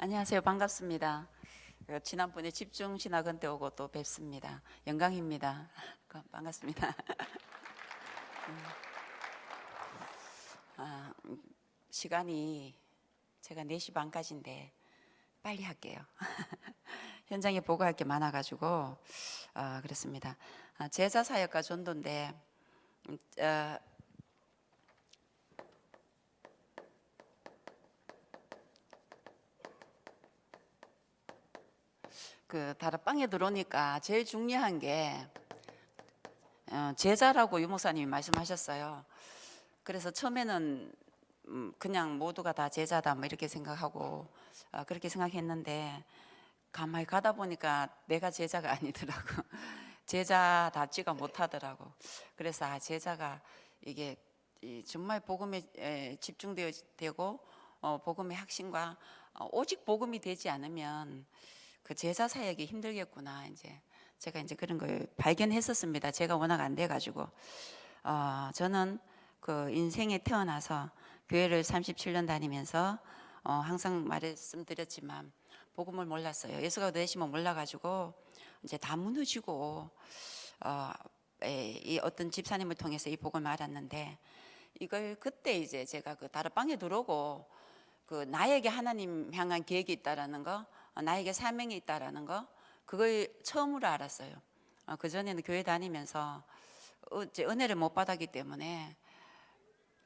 안녕하세요. 반갑습니다. 지난번에 집중신학원 때 오고 또 뵙습니다. 영광입니다. 반갑습니다. 아, 시간이 제가 4시 반까지인데 빨리 할게요. 현장에 보고할 게 많아가지고 그렇습니다. 제자 사역과 전도인데 그 다락방에 들어오니까 제일 중요한 게 제자라고 유목사님이 말씀하셨어요. 그래서 처음에는 그냥 모두가 다 제자다 뭐 이렇게 생각하고 그렇게 생각했는데 가만히 가다 보니까 내가 제자가 아니더라고. 제자답지가 못하더라고. 그래서 제자가 이게 정말 복음에 집중되고 복음의 핵심과 오직 복음이 되지 않으면 그 제자 사역이 힘들겠구나. 제가 그런 걸 발견했었습니다. 제가 워낙 안 돼가지고 저는 그 인생에 태어나서 교회를 37년 다니면서 항상 말씀드렸지만 복음을 몰랐어요. 예수가 되시면 몰라가지고 이제 다 무너지고 이 어떤 집사님을 통해서 이 복음을 알았는데 이걸 그때 이제 제가 그 다락방에 들어오고 그 나에게 하나님 향한 계획이 있다라는 거, 나에게 사명이 있다라는 거, 그걸 처음으로 알았어요. 그 전에는 교회 다니면서 은혜를 못 받았기 때문에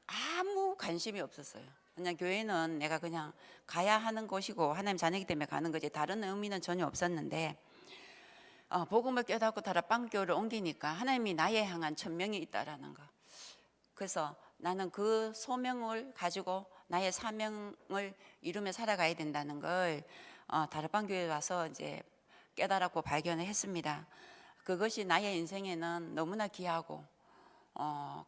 아무 관심이 없었어요. 그냥 교회는 내가 그냥 가야 하는 곳이고 하나님 자녀이기 때문에 가는 거지 다른 의미는 전혀 없었는데 복음을 깨닫고 다락방 교회를 옮기니까 하나님이 나에 향한 천명이 있다라는 거. 그래서 나는 그 소명을 가지고 나의 사명을 이루며 살아가야 된다는 걸 다락방 교회에 와서 이제 깨달았고 발견을 했습니다. 그것이 나의 인생에는 너무나 귀하고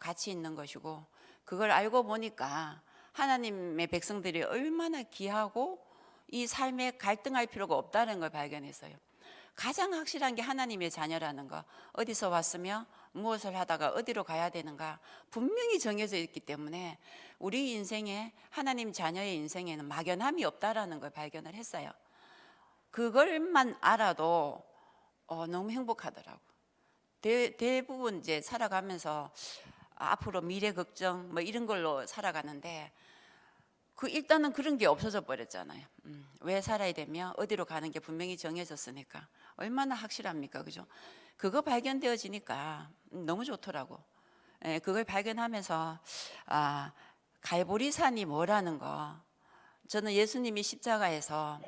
가치 있는 것이고 그걸 알고 보니까 하나님의 백성들이 얼마나 귀하고 이 삶에 갈등할 필요가 없다는 걸 발견했어요. 가장 확실한 게 하나님의 자녀라는 거, 어디서 왔으며 무엇을 하다가 어디로 가야 되는가 분명히 정해져 있기 때문에 우리 인생에 하나님 자녀의 인생에는 막연함이 없다라는 걸 발견을 했어요. 그걸만 알아도 너무 행복하더라고. 대부분 이제 살아가면서 앞으로 미래 걱정 뭐 이런 걸로 살아가는데 일단은 그런 게 없어져 버렸잖아요. 왜 살아야 되며 어디로 가는 게 분명히 정해졌으니까 얼마나 확실합니까, 그죠? 그거 발견되어지니까 너무 좋더라고. 그걸 발견하면서 갈보리산이 뭐라는 거, 저는 예수님이 십자가에서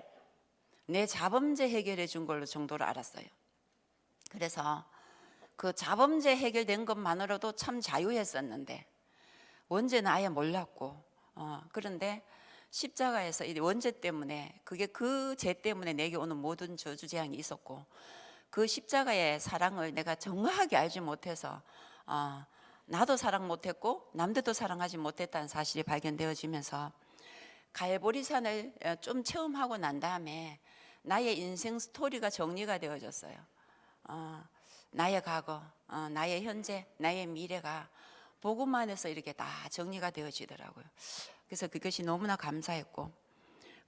내 자범죄 해결해 준 걸로 정도로 알았어요. 그래서 그 자범죄 해결된 것만으로도 참 자유했었는데 원죄는 아예 몰랐고 그런데 십자가에서 이 원죄 때문에 그게 그 죄 때문에 내게 오는 모든 저주 재앙이 있었고 그 십자가의 사랑을 내가 정확하게 알지 못해서 나도 사랑 못했고 남들도 사랑하지 못했다는 사실이 발견되어지면서 갈보리산을 좀 체험하고 난 다음에 나의 인생 스토리가 정리가 되어졌어요. 나의 과거, 나의 현재, 나의 미래가 복음 안에서 이렇게 다 정리가 되어지더라고요. 그래서 그것이 너무나 감사했고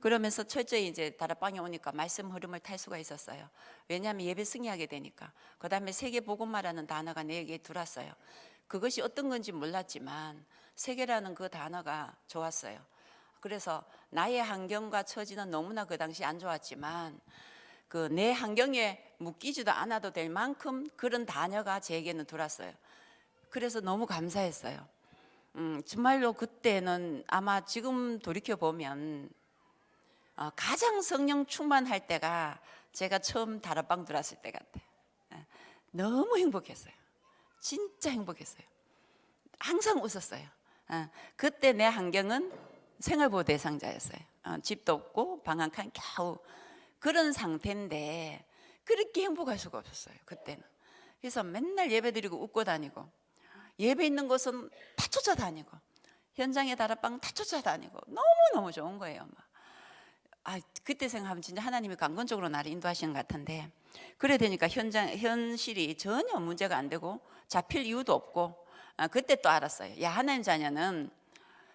그러면서 철저히 이제 다락방에 오니까 말씀 흐름을 탈 수가 있었어요. 왜냐하면 예배 승리하게 되니까. 그 다음에 세계 복음화라는 단어가 내게 들어왔어요. 그것이 어떤 건지 몰랐지만 세계라는 그 단어가 좋았어요. 그래서 나의 환경과 처지는 너무나 그 당시 안 좋았지만 그 내 환경에 묶이지도 않아도 될 만큼 그런 단어가 제게는 들어왔어요. 그래서 너무 감사했어요. 정말로 그때는 아마 지금 돌이켜 보면 가장 성령 충만할 때가 제가 처음 다락방 들어왔을 때 같아요. 너무 행복했어요. 진짜 행복했어요. 항상 웃었어요. 그때 내 환경은 생활보호 대상자였어요. 집도 없고 방 한 칸 겨우 그런 상태인데 그렇게 행복할 수가 없었어요. 그때는. 그래서 맨날 예배드리고 웃고 다니고 예배 있는 곳은 다 쫓아다니고 현장에 다락방 다 쫓아다니고 너무너무 좋은 거예요. 그때 생각하면 진짜 하나님이 강건적으로 나를 인도하시는 것 같은데 그래 되니까 현실이 전혀 문제가 안 되고 잡힐 이유도 없고 그때 또 알았어요. 야, 하나님 자녀는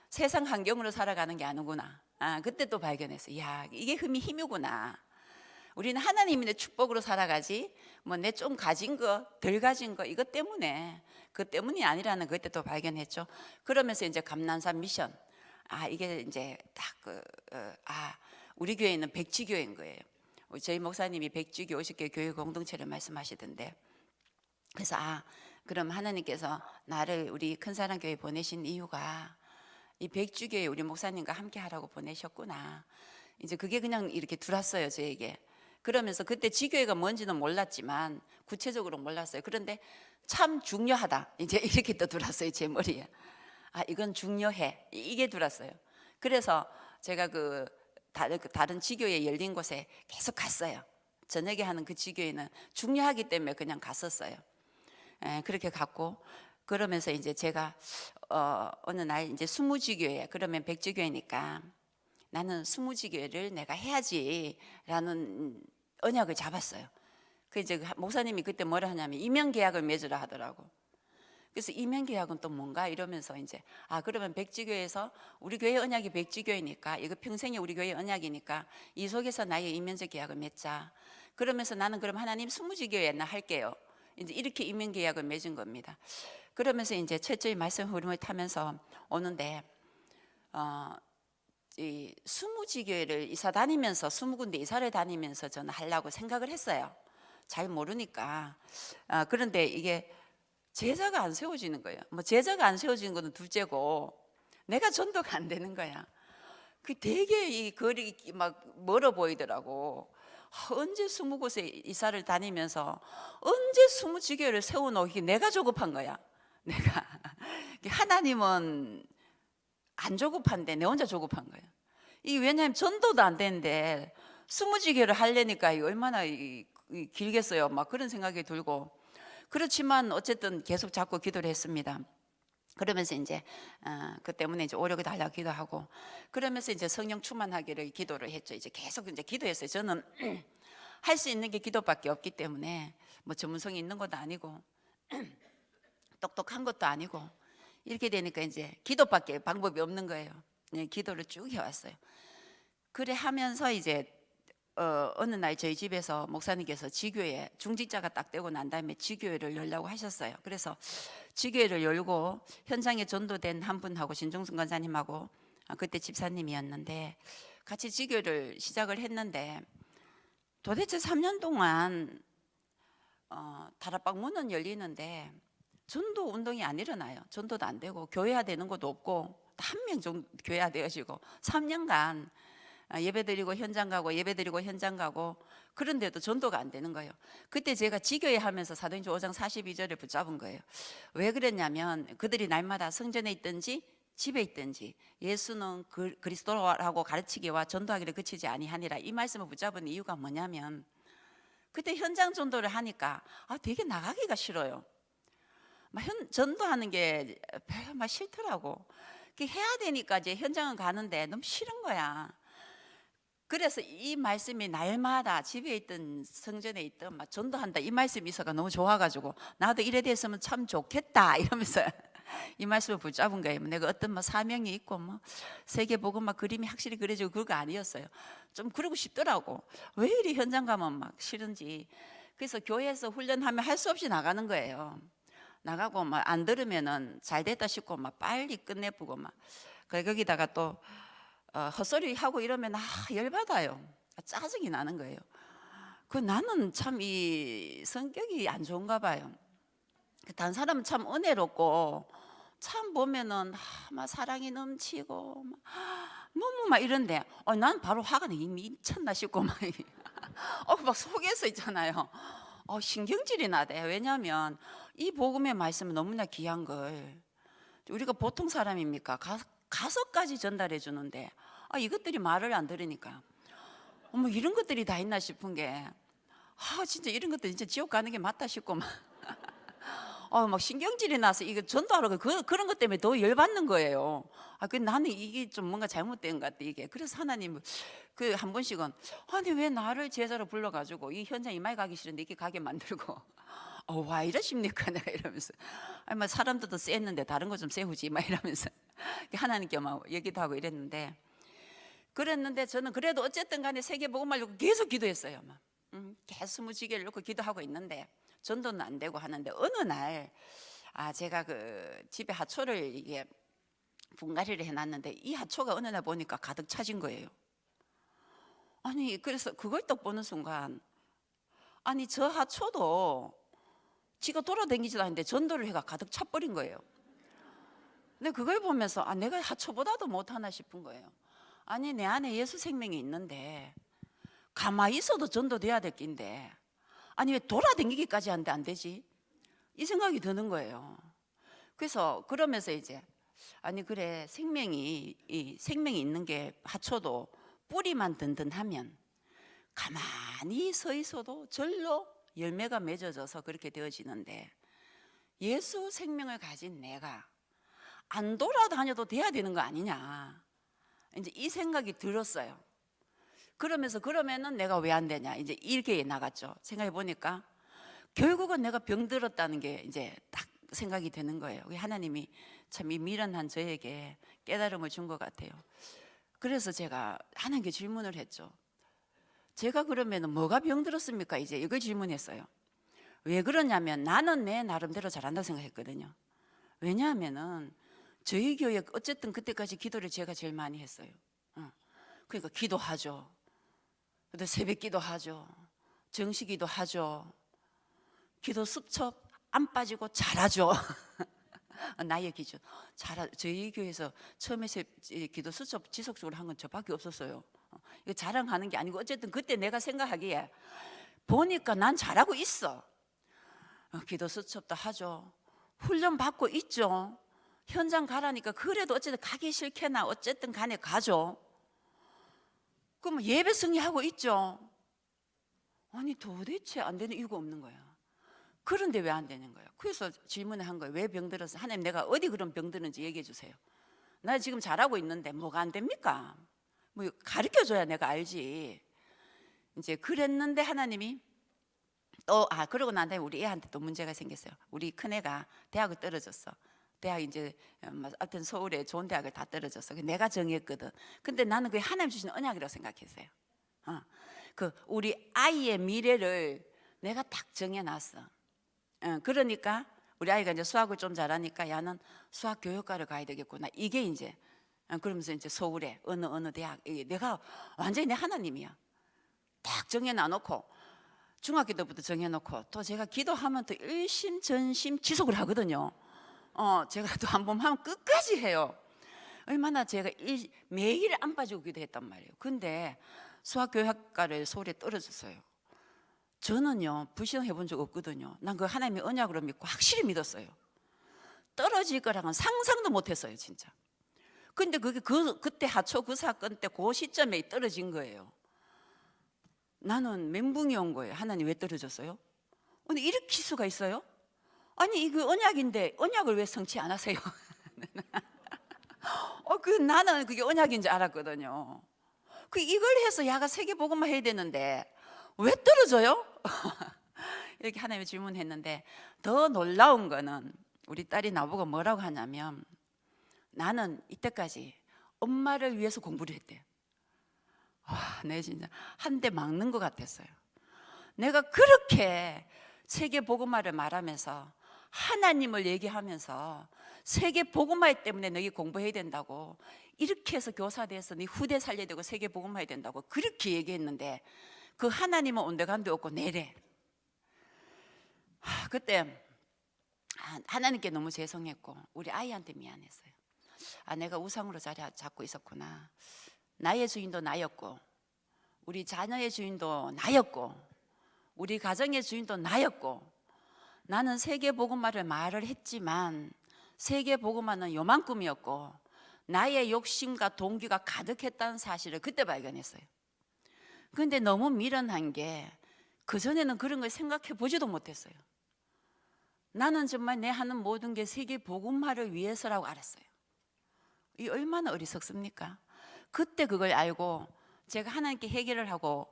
세상 환경으로 살아가는 게 아니구나. 그때 또 발견했어요. 야, 이게 힘이구나. 우리는 하나님의 축복으로 살아가지 뭐 내 좀 가진 거, 덜 가진 거 이것 때문에 그 때문이 아니라는 거 그때 또 발견했죠. 그러면서 이제 감난산 미션, 이게 이제 딱 우리 교회는 백지교회인 거예요. 저희 목사님이 백지교 50개 교회 공동체를 말씀하시던데, 그래서 그럼 하나님께서 나를 우리 큰사랑교회 보내신 이유가 이 백주교회 우리 목사님과 함께 하라고 보내셨구나. 이제 그게 그냥 이렇게 들었어요, 저에게. 그러면서 그때 지교회가 뭔지는 몰랐지만 구체적으로 몰랐어요. 그런데 참 중요하다, 이제 이렇게 또 들었어요, 제 머리에. 이건 중요해, 이게 들었어요. 그래서 제가 다른 지교회 열린 곳에 계속 갔어요. 저녁에 하는 그 지교회는 중요하기 때문에 그냥 갔었어요. 그렇게 갔고, 그러면서 이제 제가 어느 날 이제 스무지교회, 그러면 백지교회니까 나는 스무지교회를 내가 해야지라는 언약을 잡았어요. 그 이제 목사님이 그때 뭐라 하냐면 이면계약을 맺으라 하더라고. 그래서 이면계약은 또 뭔가 이러면서 이제 그러면 백지교회에서 우리 교회 언약이 백지교회니까 이거 평생이 우리 교회 언약이니까 이 속에서 나의 이면적 계약을 맺자. 그러면서 나는 그럼 하나님 스무지교회 나 할게요. 이제 이렇게 이면계약을 맺은 겁니다. 그러면서 이제 철저히 말씀 흐름을 타면서 오는데 이 스무지교회를 이사 다니면서 20군데 이사를 다니면서 저는 하려고 생각을 했어요. 잘 모르니까. 그런데 이게 제자가 안 세워지는 거예요. 뭐 제자가 안 세워지는 거는 둘째고 내가 전도가 안 되는 거야. 그 되게 이 거리 막 멀어 보이더라고. 언제 20곳에 이사를 다니면서 언제 20지교회를 세워놓기 내가 조급한 거야. 내가 하나님은 안 조급한데 내 혼자 조급한 거야. 이 왜냐하면 전도도 안 되는데 20지교회를 하려니까 얼마나 길겠어요. 막 그런 생각이 들고. 그렇지만 어쨌든 계속 자꾸 기도를 했습니다. 그러면서 이제 그 때문에 이제 오력을 달라고 기도하고, 그러면서 이제 성령 충만하기를 기도를 했죠. 이제 계속 이제 기도했어요. 저는 할 수 있는 게 기도밖에 없기 때문에 뭐 전문성이 있는 것도 아니고 똑똑한 것도 아니고 이렇게 되니까 이제 기도밖에 방법이 없는 거예요. 기도를 쭉 해왔어요. 그래 하면서 이제 어느 날 저희 집에서 목사님께서 지교회, 중직자가 딱 되고 난 다음에 지교회를 열려고 하셨어요. 그래서 지교회를 열고 현장에 전도된 한 분하고 신종순 권사님하고 그때 집사님이었는데 같이 지교회를 시작을 했는데, 도대체 3년 동안 다락방 문은 열리는데 전도 운동이 안 일어나요. 전도도 안 되고 교회화 되는 것도 없고, 한 명 정도 교회화 되어지고 3년간 예배드리고 현장 가고 예배드리고 현장 가고, 그런데도 전도가 안 되는 거예요. 그때 제가 지교회 하면서 사도행전 5장 42절을 붙잡은 거예요. 왜 그랬냐면 그들이 날마다 성전에 있든지 집에 있든지 예수는 그리스도라고 가르치기와 전도하기를 그치지 아니하니라, 이 말씀을 붙잡은 이유가 뭐냐면 그때 현장 전도를 하니까 되게 나가기가 싫어요. 막 전도하는 게 별로 막 싫더라고. 해야 되니까 이제 현장은 가는데 너무 싫은 거야. 그래서 이 말씀이 날마다 집에 있든 성전에 있든 막 전도한다, 이 말씀이 있어가 너무 좋아가지고 나도 이래 됐으면 참 좋겠다 이러면서 이 말씀을 붙잡은 거예요. 내가 어떤 뭐 사명이 있고 뭐 세계보고 막 그림이 확실히 그려지고 그거 아니었어요. 좀 그러고 싶더라고. 왜 이리 현장 가면 막 싫은지. 그래서 교회에서 훈련하면 할 수 없이 나가는 거예요. 나가고 막 안 들으면은 잘 됐다 싶고 막 빨리 끝내보고 막 거기다가 또 헛소리 하고 이러면 열받아요. 짜증이 나는 거예요. 나는 참 이 성격이 안 좋은가 봐요. 다른 사람은 참 은혜롭고 참 보면은 막 사랑이 넘치고 너무 막 이런데 난 바로 화가 미쳤나 싶고 막 속에서 있잖아요. 신경질이 나대. 왜냐하면 이 복음의 말씀은 너무나 귀한 걸 우리가 보통 사람입니까? 가서까지 전달해 주는데 이것들이 말을 안 들으니까 이런 것들이 다 있나 싶은 게 진짜 이런 것들 진짜 지옥 가는 게 맞다 싶고 막 신경질이 나서 이거 전도하러 그런 것 때문에 더 열받는 거예요. 나는 이게 좀 뭔가 잘못된 것 같아 이게. 그래서 하나님 한 번씩은 아니 왜 나를 제자로 불러가지고 이 현장 이마에 가기 싫은데 이렇게 가게 만들고 와 이러십니까 내가 이러면서 뭐 사람들도 쎄했는데 다른 거 좀 세우지 막 이러면서 하나님께 막 얘기도 하고 이랬는데, 그랬는데 저는 그래도 어쨌든 간에 세계복음을 놓고 계속 기도했어요. 막. 계속 무지개를 놓고 기도하고 있는데 전도는 안 되고 하는데 어느 날 제가 그 집에 하초를 이게 분갈이를 해놨는데 이 하초가 어느 날 보니까 가득 차진 거예요. 아니 그래서 그걸 딱 보는 순간 아니 저 하초도 지가 돌아다니지도 않는데 전도를 해가 가득 차버린 거예요. 근데 그걸 보면서 내가 하초보다도 못하나 싶은 거예요. 아니 내 안에 예수 생명이 있는데 가만히 있어도 전도돼야 될 낀데 아니 왜 돌아다니기까지 하는데 안 되지? 이 생각이 드는 거예요. 그래서 그러면서 이제 아니 그래 생명이 있는 게 하초도 뿌리만 든든하면 가만히 서 있어도 절로 열매가 맺어져서 그렇게 되어지는데 예수 생명을 가진 내가 안 돌아다녀도 돼야 되는 거 아니냐 이제 이 생각이 들었어요. 그러면서 그러면은 내가 왜 안 되냐 이제 이렇게 나갔죠. 생각해 보니까 결국은 내가 병들었다는 게 이제 딱 생각이 되는 거예요. 하나님이 참 이 미련한 저에게 깨달음을 준 것 같아요. 그래서 제가 하나님께 질문을 했죠. 제가 그러면 뭐가 병들었습니까? 이제 이걸 질문했어요. 왜 그러냐면 나는 내 나름대로 잘한다고 생각했거든요. 왜냐하면은 저희 교회 어쨌든 그때까지 기도를 제가 제일 많이 했어요. 그러니까 기도하죠. 근데 새벽 기도하죠. 정식기도 하죠. 기도 수첩 안 빠지고 잘하죠. 나의 기준. 저희 교회에서 처음에 기도 수첩 지속적으로 한 건 저밖에 없었어요. 이거 자랑하는 게 아니고 어쨌든 그때 내가 생각하기에 보니까 난 잘하고 있어. 기도 수첩도 하죠. 훈련 받고 있죠. 현장 가라니까 그래도 어쨌든 가기 싫게나 어쨌든 간에 가죠. 그럼 예배 승리하고 있죠. 아니 도대체 안 되는 이유가 없는 거야. 그런데 왜 안 되는 거예요? 그래서 질문을 한 거예요. 왜 병들었어? 하나님 내가 어디 그런 병드는지 얘기해 주세요. 나 지금 잘하고 있는데 뭐가 안 됩니까? 뭐 가르쳐 줘야 내가 알지. 이제 그랬는데 하나님이 그러고 난 다음에 우리 애한테 또 문제가 생겼어요. 우리 큰애가 대학을 떨어졌어. 대학 이제 하여튼 서울에 좋은 대학을 다 떨어졌어. 내가 정했거든. 근데 나는 그게 하나님 주신 언약이라고 생각했어요. 그 우리 아이의 미래를 내가 딱 정해놨어. 그러니까 우리 아이가 이제 수학을 좀 잘하니까 야는 수학 교육과를 가야 되겠구나. 이게 이제 그러면서 이제 서울에 어느 대학 내가 완전히 내 하나님이야. 딱 정해놔놓고 중학교 때부터 정해놓고 또 제가 기도하면 또 일심 전심 지속을 하거든요. 제가 또 한 번 하면 끝까지 해요. 얼마나 제가 매일 안 빠지고 기도했단 말이에요. 근데 수학교육과를 서울에 떨어졌어요. 저는요 불신해 본 적 없거든요. 난 그 하나님의 언약으로 믿고 확실히 믿었어요. 떨어질 거랑은 상상도 못했어요 진짜. 근데 그게 그때 하초 그 사건 때 그 시점에 떨어진 거예요. 나는 멘붕이 온 거예요. 하나님 왜 떨어졌어요? 근데 일으킬 수가 있어요? 아니 이거 언약인데 언약을 왜 성취 안 하세요? 나는 그게 언약인 줄 알았거든요. 이걸 해서 야가 세계복음만 해야 되는데 왜 떨어져요? 이렇게 하나님이 질문했는데 더 놀라운 거는 우리 딸이 나보고 뭐라고 하냐면 나는 이때까지 엄마를 위해서 공부를 했대. 내 진짜 한 대 막는 것 같았어요. 내가 그렇게 세계복음화를 말하면서 하나님을 얘기하면서 세계복음화 때문에 너희 공부해야 된다고 이렇게 해서 교사 돼서 네 후대 살려야 되고 세계복음화 해야 된다고 그렇게 얘기했는데 그 하나님은 온데간데 없고 내래. 그때 하나님께 너무 죄송했고 우리 아이한테 미안했어요. 내가 우상으로 자리 잡고 있었구나. 나의 주인도 나였고 우리 자녀의 주인도 나였고 우리 가정의 주인도 나였고 나는 세계복음화를 말을 했지만 세계복음화는 요만큼이었고 나의 욕심과 동기가 가득했다는 사실을 그때 발견했어요. 그런데 너무 미련한 게 그전에는 그런 걸 생각해 보지도 못했어요. 나는 정말 내 하는 모든 게 세계복음화를 위해서라고 알았어요. 이 얼마나 어리석습니까? 그때 그걸 알고 제가 하나님께 해결을 하고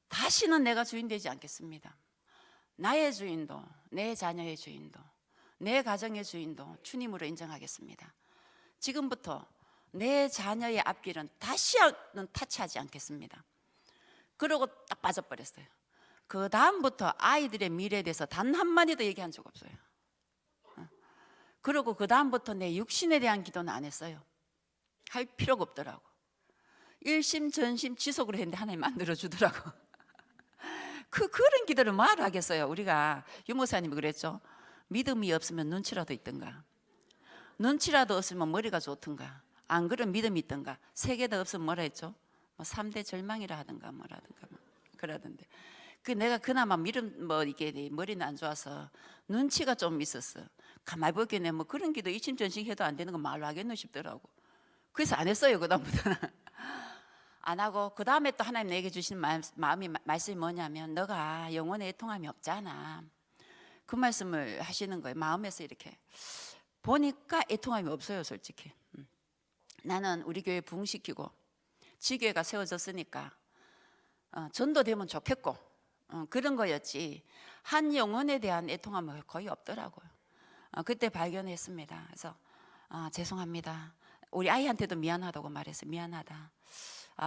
다시는 내가 주인 되지 않겠습니다. 나의 주인도 내 자녀의 주인도 내 가정의 주인도 주님으로 인정하겠습니다. 지금부터 내 자녀의 앞길은 다시는 타치하지 않겠습니다. 그러고 딱 빠져버렸어요. 그 다음부터 아이들의 미래에 대해서 단 한마디도 얘기한 적 없어요. 그리고 그 다음부터 내 육신에 대한 기도는 안 했어요. 할 필요가 없더라고. 일심전심 지속으로 했는데 하나님 만들어주더라고. 그런 기도를 뭐하러 하겠어요. 우리가 유목사님이 그랬죠. 믿음이 없으면 눈치라도 있던가, 눈치라도 없으면 머리가 좋던가, 안 그런 믿음이 있던가. 세 개 다 없으면 뭐라 했죠? 뭐 3대 절망이라 하던가 뭐라든가 뭐 그러던데. 내가 그나마 믿음 이게 머리는 안 좋아서 눈치가 좀 있었어. 가만히 보기에는 뭐 그런 기도 이심전심 해도 안 되는 거 말로 하겠노 싶더라고. 그래서 안 했어요. 그다음부터는 안 하고, 그 다음에 또 하나님 내게 주신 말씀이 뭐냐면, 너가 영혼의 애통함이 없잖아. 그 말씀을 하시는 거예요. 마음에서 이렇게 보니까 애통함이 없어요. 솔직히 나는 우리 교회 부흥시키고 지교회가 세워졌으니까 전도되면 좋겠고 그런 거였지, 한 영혼에 대한 애통함은 거의 없더라고요. 그때 발견했습니다. 그래서 죄송합니다. 우리 아이한테도 미안하다고 말했어요. 미안하다.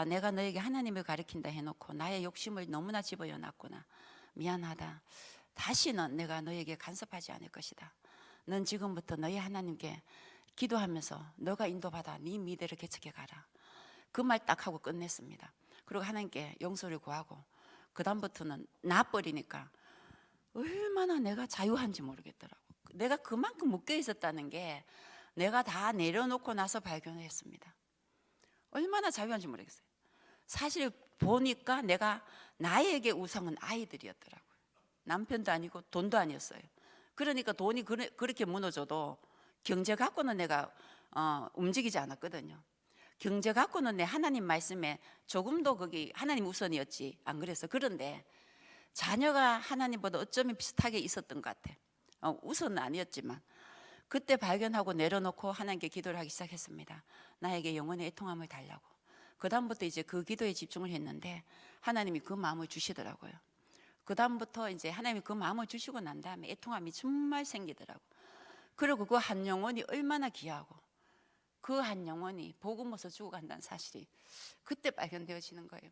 내가 너에게 하나님을 가르친다 해놓고 나의 욕심을 너무나 집어여 놨구나. 미안하다. 다시는 내가 너에게 간섭하지 않을 것이다. 넌 지금부터 너희 하나님께 기도하면서 너가 인도받아 네 미래를 개척해 가라. 그 말 딱 하고 끝냈습니다. 그리고 하나님께 용서를 구하고, 그 다음부터는 나버리니까 얼마나 내가 자유한지 모르겠더라고. 내가 그만큼 묶여 있었다는 게 내가 다 내려놓고 나서 발견했습니다. 얼마나 자유한지 모르겠어요. 사실 보니까 내가, 나에게 우상은 아이들이었더라고요. 남편도 아니고 돈도 아니었어요. 그러니까 돈이 그렇게 무너져도 경제 갖고는 내가 움직이지 않았거든요. 경제 갖고는 내 하나님 말씀에 조금도 거기 하나님 우선이었지 안 그랬어. 그런데 자녀가 하나님보다 어쩌면 비슷하게 있었던 것 같아. 우선은 아니었지만 그때 발견하고 내려놓고 하나님께 기도를 하기 시작했습니다. 나에게 영혼의 애통함을 달라고. 그 다음부터 이제 그 기도에 집중을 했는데 하나님이 그 마음을 주시더라고요. 그 다음부터 이제 하나님이 그 마음을 주시고 난 다음에 애통함이 정말 생기더라고. 그리고 그 한 영혼이 얼마나 귀하고 그 한 영혼이 복음으로서 죽어간다는 사실이 그때 발견되어지는 거예요.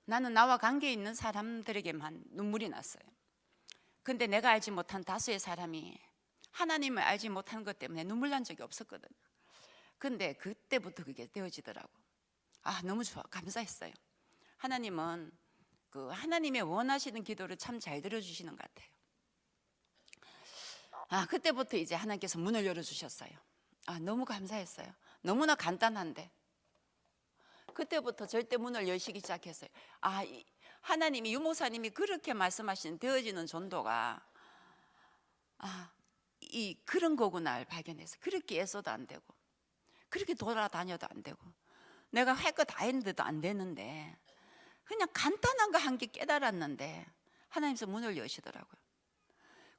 나는 나와 관계 있는 사람들에게만 눈물이 났어요. 근데 내가 알지 못한 다수의 사람이 하나님을 알지 못하는 것 때문에 눈물 난 적이 없었거든요. 근데 그때부터 그게 되어지더라고. 너무 좋아, 감사했어요. 하나님은 그 하나님의 원하시는 기도를 참 잘 들어주시는 것 같아요. 그때부터 이제 하나님께서 문을 열어주셨어요. 너무 감사했어요. 너무나 간단한데 그때부터 절대 문을 여시기 시작했어요. 하나님이, 유목사님이 그렇게 말씀하신 되어지는 전도가 그런 거구나를 발견해서, 그렇게 애써도 안 되고 그렇게 돌아다녀도 안 되고 내가 할 거 다 했는데도 안 되는데 그냥 간단한 거 한 개 깨달았는데 하나님께서 문을 여시더라고요.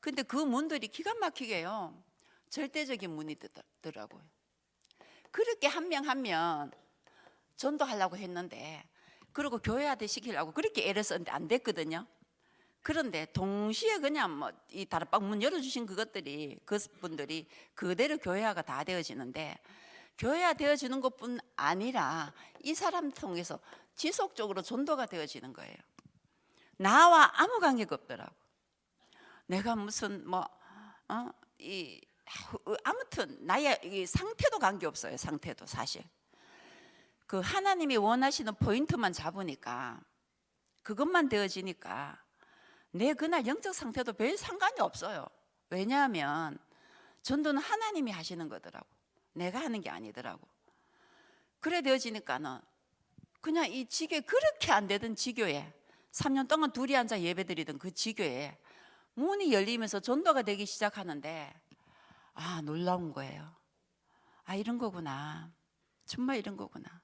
근데 그 문들이 기가 막히게요, 절대적인 문이 더라고요. 그렇게 한 명 한 명 전도하려고 했는데, 그리고 교회한테 시키려고 그렇게 애를 썼는데 안 됐거든요. 그런데 동시에 그냥 이 다락방 문 열어주신 그것들이, 그분들이 그대로 교회화가 다 되어지는데, 교회화 되어지는 것뿐 아니라 이 사람 통해서 지속적으로 전도가 되어지는 거예요. 나와 아무 관계가 없더라고. 내가 무슨 아무튼 나의 이 상태도 관계없어요. 상태도 사실 그 하나님이 원하시는 포인트만 잡으니까, 그것만 되어지니까 내 그날 영적 상태도 별 상관이 없어요. 왜냐하면 전도는 하나님이 하시는 거더라고. 내가 하는 게 아니더라고. 그래 되어지니까는 그냥 이 지교에, 그렇게 안 되던 지교에 3년 동안 둘이 앉아 예배드리던 그 지교에 문이 열리면서 전도가 되기 시작하는데 놀라운 거예요. 이런 거구나. 정말 이런 거구나.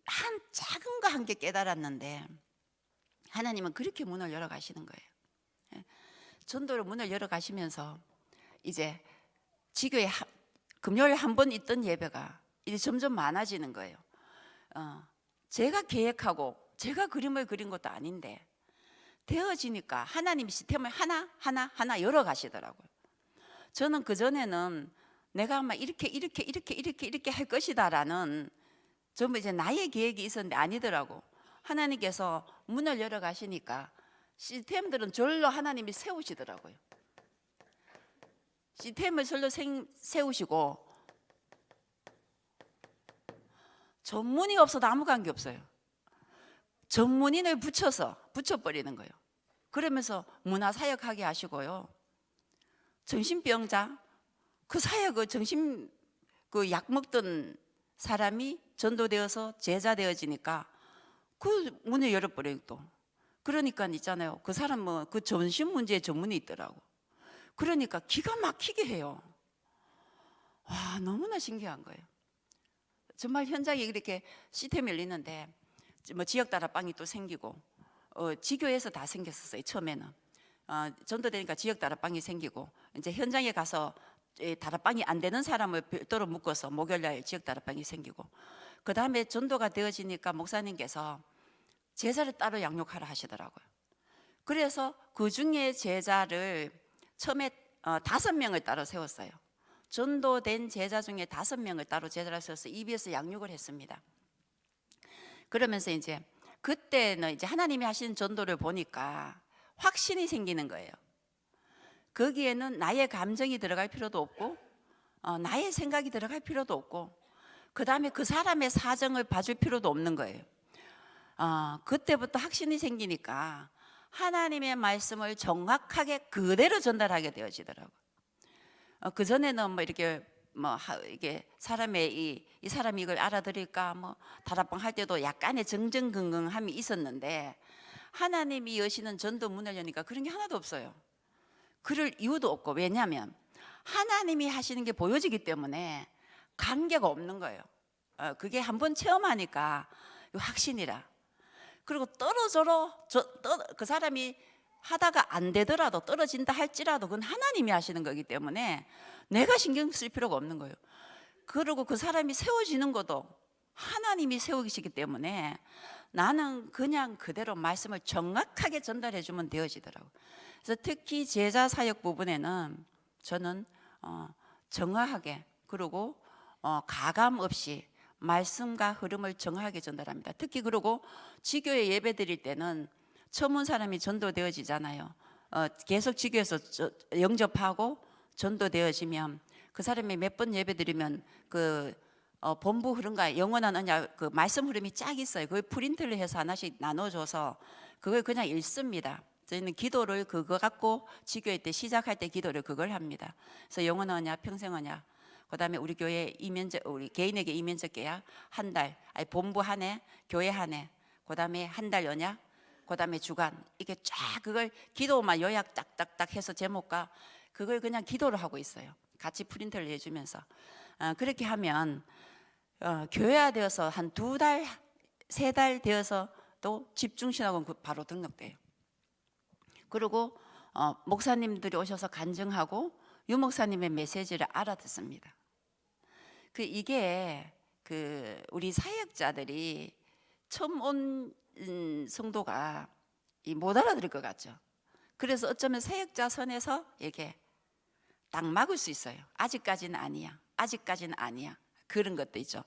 한 작은 거 한 개 깨달았는데 하나님은 그렇게 문을 열어 가시는 거예요. 전도로 문을 열어 가시면서 이제 지교에 금요일 한 번 있던 예배가 이제 점점 많아지는 거예요. 제가 계획하고 제가 그림을 그린 것도 아닌데 되어지니까 하나님이 시스템을 하나 열어 가시더라고요. 저는 그전에는 내가 아마 이렇게 할 것이다라는 전부 이제 나의 계획이 있었는데 아니더라고. 하나님께서 문을 열어 가시니까 시스템들은 절로 하나님이 세우시더라고요. 시스템을 절로 세우시고 전문이 없어도 아무 관계 없어요. 전문인을 붙여버리는 거예요. 그러면서 문화사역하게 하시고요. 정신병자, 그 사역을 그 약 먹던 사람이 전도되어서 제자 되어지니까 그 문을 열어버려요 또. 그러니까 있잖아요. 그 사람은 그 정신 문제에 전문이 있더라고. 그러니까 기가 막히게 해요. 와, 너무나 신기한 거예요. 정말 현장에 이렇게 시스템이 열리는데 뭐 지역 다락방이 또 생기고 지교에서 다 생겼었어요. 처음에는 전도되니까 지역 다락방이 생기고 이제 현장에 가서 다락방이 안 되는 사람을 별도로 묶어서 목요일날 지역 다락방이 생기고 그 다음에 전도가 되어지니까 목사님께서 제자를 따로 양육하라 하시더라고요. 그래서 그 중에 제자를 처음에 5명을 따로 세웠어요. 전도된 제자 중에 5명을 따로 제자를 세워서 EBS 양육을 했습니다. 그러면서 이제 그때는 이제 하나님이 하신 전도를 보니까 확신이 생기는 거예요. 거기에는 나의 감정이 들어갈 필요도 없고 나의 생각이 들어갈 필요도 없고 그 다음에 그 사람의 사정을 봐줄 필요도 없는 거예요. 그때부터 확신이 생기니까 하나님의 말씀을 정확하게 그대로 전달하게 되어지더라고요. 그 전에는 뭐 이렇게 이게 사람의 이 사람이 이걸 알아들을까 뭐 다락방 할 때도 약간의 정정긍긍함이 있었는데 하나님이 여시는 전도 문을 여니까 그런 게 하나도 없어요. 그럴 이유도 없고 왜냐하면 하나님이 하시는 게 보여지기 때문에 관계가 없는 거예요. 그게 한번 체험하니까 확신이라. 그리고 그 사람이 하다가 안 되더라도 떨어진다 할지라도 그건 하나님이 하시는 거기 때문에 내가 신경 쓸 필요가 없는 거예요. 그리고 그 사람이 세워지는 것도 하나님이 세우시기 때문에 나는 그냥 그대로 말씀을 정확하게 전달해 주면 되어지더라고요. 그래서 특히 제자 사역 부분에는 저는 정확하게 그리고 가감 없이 말씀과 흐름을 정확하게 전달합니다. 특히 그리고 지교에 예배 드릴 때는 처음 온 사람이 전도되어지잖아요. 계속 지교에서 영접하고 전도되어지면 그 사람이 몇 번 예배 드리면 그 본부 흐름과 영원한 언약 그 말씀 흐름이 쫙 있어요. 그걸 프린트를 해서 하나씩 나눠줘서 그걸 그냥 읽습니다. 저희는 기도를 그거 갖고 지교회 때 시작할 때 기도를 그걸 합니다. 그래서 영원한 언약, 평생 언약, 그다음에 우리 교회 우리 개인에게 이면적 계약 한 달, 아니 본부 한 해, 교회 한 해, 그다음에 한 달 언약, 그다음에 주간 이게 쫙 그걸 기도만 요약 딱딱딱 해서 제목과 그걸 그냥 기도를 하고 있어요. 같이 프린트를 해주면서 그렇게 하면 교회화되어서 한 2달, 3달 되어서 또 집중신학원 바로 등록돼요. 그리고 목사님들이 오셔서 간증하고 유 목사님의 메시지를 알아듣습니다. 이게 우리 사역자들이 처음 온 성도가 못 알아들을 것 같죠. 그래서 어쩌면 사역자 선에서 이렇게 딱 막을 수 있어요. 아직까지는 아니야. 아직까지는 아니야. 그런 것도 있죠.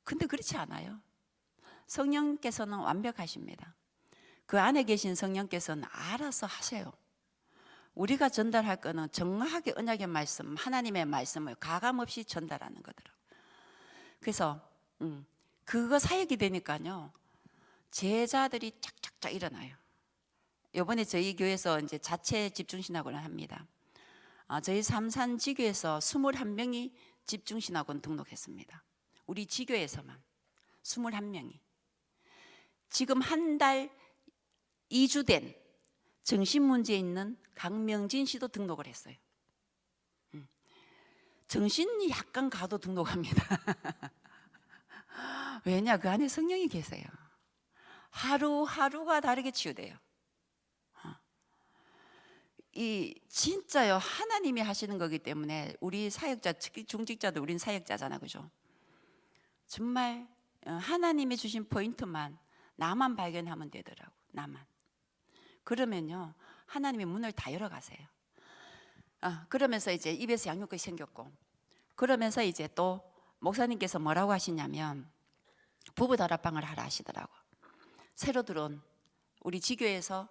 근데 그렇지 않아요. 성령께서는 완벽하십니다. 그 안에 계신 성령께서는 알아서 하세요. 우리가 전달할 거는 정확하게 언약의 말씀, 하나님의 말씀을 가감없이 전달하는 거더라고요. 그래서 그거 사역이 되니까요. 제자들이 쫙쫙쫙 일어나요. 이번에 저희 교회에서 이제 자체 집중신학원을 합니다. 저희 삼산 지교에서 21명이 집중신학원 등록했습니다. 우리 지교에서만 21명이. 지금 한 달 2주 된 정신문제 있는 강명진 씨도 등록을 했어요. 정신이 약간 가도 등록합니다. 왜냐? 그 안에 성령이 계세요. 하루하루가 다르게 치유돼요. 진짜요. 하나님이 하시는 거기 때문에 우리 사역자, 특히 중직자도 우린 사역자잖아, 그죠? 정말 하나님이 주신 포인트만 나만 발견하면 되더라고. 나만. 그러면요 하나님의 문을 다 열어가세요. 그러면서 이제 입에서 양육이 생겼고, 그러면서 이제 또 목사님께서 뭐라고 하시냐면 부부 다락방을 하라 하시더라고. 새로 들어온 우리 지교에서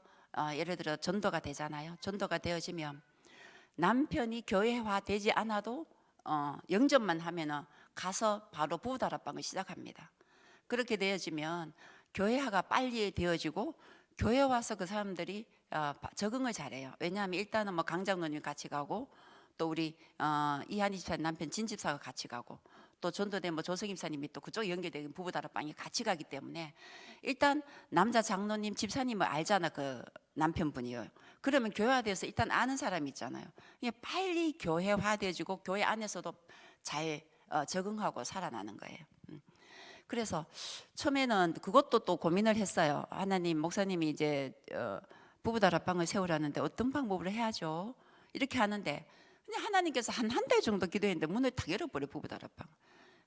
예를 들어 전도가 되잖아요. 전도가 되어지면 남편이 교회화 되지 않아도 영접만 하면은 가서 바로 부부 다락방을 시작합니다. 그렇게 되어지면 교회화가 빨리 되어지고 교회 와서 그 사람들이 적응을 잘해요. 왜냐하면 일단은 뭐 강장로님 같이 가고, 또 우리 이한희 집사 남편 진 집사가 같이 가고, 또 전도된 뭐 조성 집사님이 또 그쪽 연계된 부부 다락방에 같이 가기 때문에 일단 남자 장로님 집사님을 알잖아, 그 남편분이요. 그러면 교회화돼서 일단 아는 사람이 있잖아요. 빨리 교회화돼지고 교회 안에서도 잘 적응하고 살아나는 거예요. 그래서 처음에는 그것도 또 고민을 했어요. 하나님, 목사님이 이제 부부 다락방을 세우라는데 어떤 방법으로 해야죠? 이렇게 하는데 그냥 하나님께서 한 달 정도 기도했는데 문을 다 열어버려, 부부 다락방.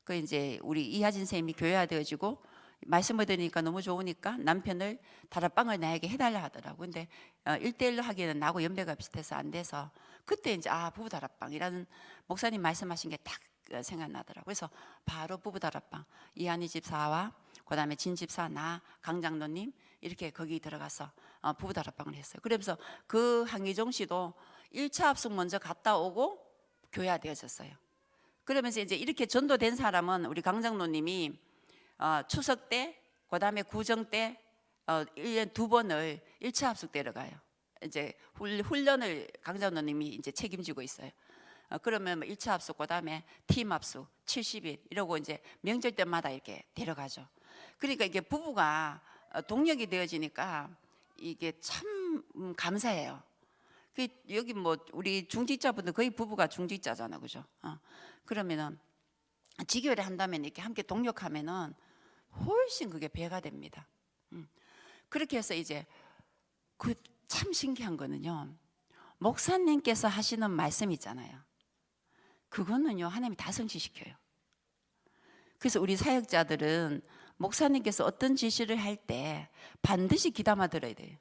그 이제 우리 이하진 선생님이 교회화되어지고 말씀을 드리니까 너무 좋으니까 남편을 다락방을 나에게 해달라 하더라고. 근데 1대1로 하기에는 나하고 연배가 비슷해서 안 돼서 그때 이제 부부 다락방이라는 목사님 말씀하신 게 딱 생각나더라고. 그래서 바로 부부 다락방, 이한희 집사와 그다음에 진 집사, 나, 강장로님 이렇게 거기 들어가서 부부 다락방을 했어요. 그러면서 그 한기종 씨도 1차 합숙 먼저 갔다 오고 교회화되어졌어요. 그러면서 이제 이렇게 전도된 사람은 우리 강장로님이 추석 때, 그다음에 구정 때 1년 2번을 1차 합숙 데려가요. 이제 훈련을 강장로님이 이제 책임지고 있어요. 그러면 1차 합숙, 그다음에 팀 합숙 70일 이러고 이제 명절 때마다 이렇게 데려가죠. 그러니까 이게 부부가 동력이 되어지니까 이게 참 감사해요. 여기 뭐 우리 중직자분들 거의 부부가 중직자잖아, 그죠? 그러면은 지교를 한다면 이렇게 함께 동력하면은 훨씬 그게 배가 됩니다. 그렇게 해서 이제 그 참 신기한 거는요, 목사님께서 하시는 말씀 있잖아요. 그거는요 하나님이 다 성취시켜요. 그래서 우리 사역자들은 목사님께서 어떤 지시를 할 때 반드시 귀담아 들어야 돼요.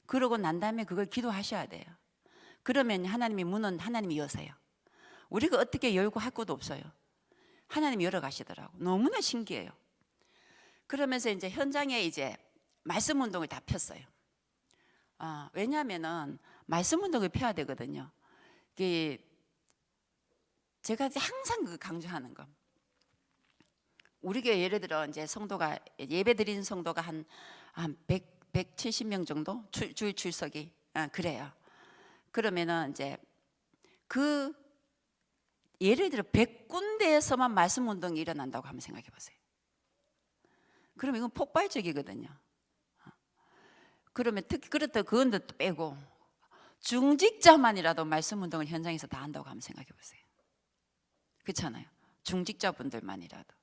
그러고 난 다음에 그걸 기도하셔야 돼요. 그러면 하나님이 문은 하나님이 여세요. 우리가 어떻게 열고 할 것도 없어요. 하나님이 열어 가시더라고. 너무나 신기해요. 그러면서 이제 현장에 이제 말씀 운동을 다 폈어요. 왜냐하면은 말씀 운동을 펴야 되거든요. 제가 항상 그 강조하는 거. 우리 교회 예를 들어 이제 성도가 예배 드리는 성도가 한 170명 정도 줄 출석이 그래요. 그러면은 이제 그 예를 들어 100군데에서만 말씀 운동이 일어난다고 한번 생각해 보세요. 그럼 이건 폭발적이거든요. 그러면 특히 그렇다 그건 또 빼고 중직자만이라도 말씀 운동을 현장에서 다 한다고 한번 생각해 보세요. 그렇잖아요. 중직자분들만이라도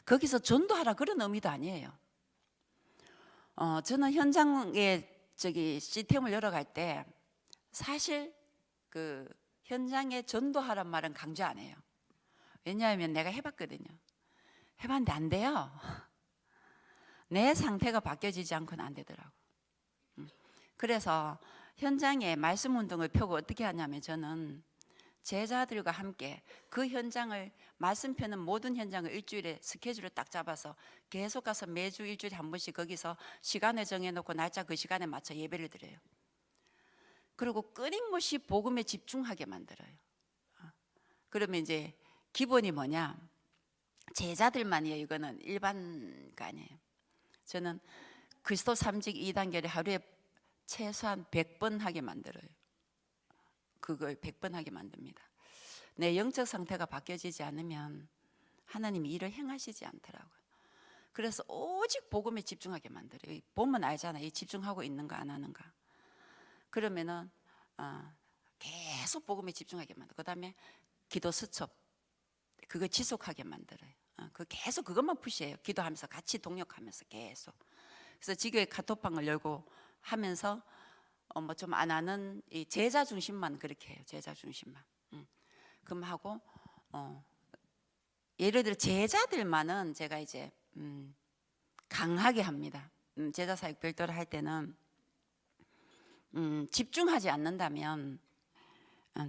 거기서 전도하라 그런 의미도 아니에요. 저는 현장에 시스템을 열어갈 때 사실 그 현장에 전도하란 말은 강조 안 해요. 왜냐하면 내가 해봤거든요. 해봤는데 안 돼요. 내 상태가 바뀌어지지 않고는 안 되더라고. 그래서 현장에 말씀 운동을 펴고 어떻게 하냐면 저는 제자들과 함께 그 현장을 말씀 펴는 모든 현장을 일주일에 스케줄을 딱 잡아서 계속 가서 매주 일주일에 한 번씩 거기서 시간을 정해놓고 날짜 그 시간에 맞춰 예배를 드려요. 그리고 끊임없이 복음에 집중하게 만들어요. 그러면 이제 기본이 뭐냐? 제자들만이에요. 이거는 일반가 아니에요. 저는 그리스도 3직 2단계를 하루에 최소한 100번 하게 만들어요. 그걸 100번 하게 만듭니다. 내 영적 상태가 바뀌어지지 않으면 하나님이 일을 행하시지 않더라고요. 그래서 오직 복음에 집중하게 만들어요. 보면 알잖아요. 이 집중하고 있는가 안 하는가. 그러면은 계속 복음에 집중하게 만들어요. 그 다음에 기도 수첩 그거 지속하게 만들어요. 그 계속 그것만 푸시해요. 기도하면서 같이 동역하면서 계속. 그래서 지교의 카톡방을 열고 하면서 뭐 좀 안 하는 이 제자 중심만 그렇게 해요. 제자 중심만. 그럼 하고 예를 들어 제자들만은 제가 이제 강하게 합니다. 제자 사역 별도로 할 때는 집중하지 않는다면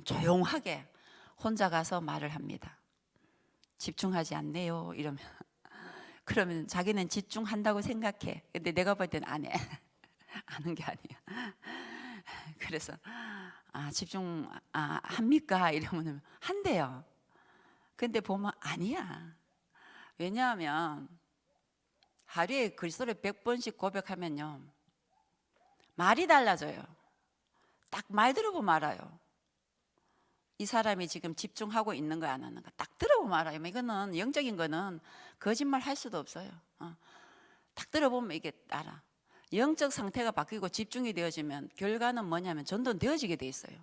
조용하게 혼자 가서 말을 합니다. 집중하지 않네요 이러면. 그러면 자기는 집중한다고 생각해. 근데 내가 볼 때는 안 해. 아는 게 아니야. 그래서 집중 합니까? 이러면 한대요. 근데 보면 아니야. 왜냐하면 하루에 그리스도를 100번씩 고백하면요 말이 달라져요. 딱 말 들어보면 알아요. 이 사람이 지금 집중하고 있는 거야 안 하는 거 딱 들어보면 알아요. 이거는 영적인 거는 거짓말 할 수도 없어요. 딱 들어보면 이게 알아. 영적 상태가 바뀌고 집중이 되어지면 결과는 뭐냐면 전도는 되어지게 돼 있어요.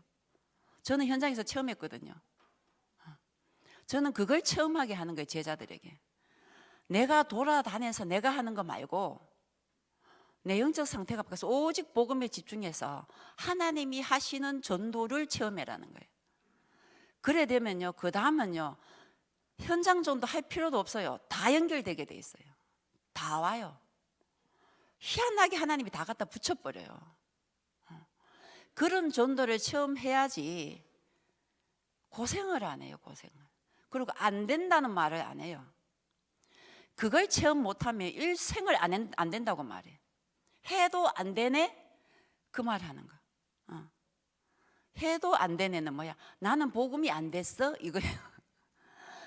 저는 현장에서 체험 했거든요. 저는 그걸 체험하게 하는 거예요. 제자들에게. 내가 돌아다녀서 내가 하는 거 말고 내 영적 상태가 바뀌어서 오직 복음에 집중해서 하나님이 하시는 전도를 체험해라는 거예요. 그래 되면요 그 다음은요 현장 전도 할 필요도 없어요. 다 연결되게 돼 있어요. 다 와요. 희한하게 하나님이 다 갖다 붙여버려요. 그런 전도를 체험해야지 고생을 안 해요. 고생을. 그리고 안 된다는 말을 안 해요. 그걸 체험 못하면 일생을 안 된다고 말해. 해도 안 되네? 그 말 하는 거. 해도 안 되네는 뭐야? 나는 복음이 안 됐어? 이거예요.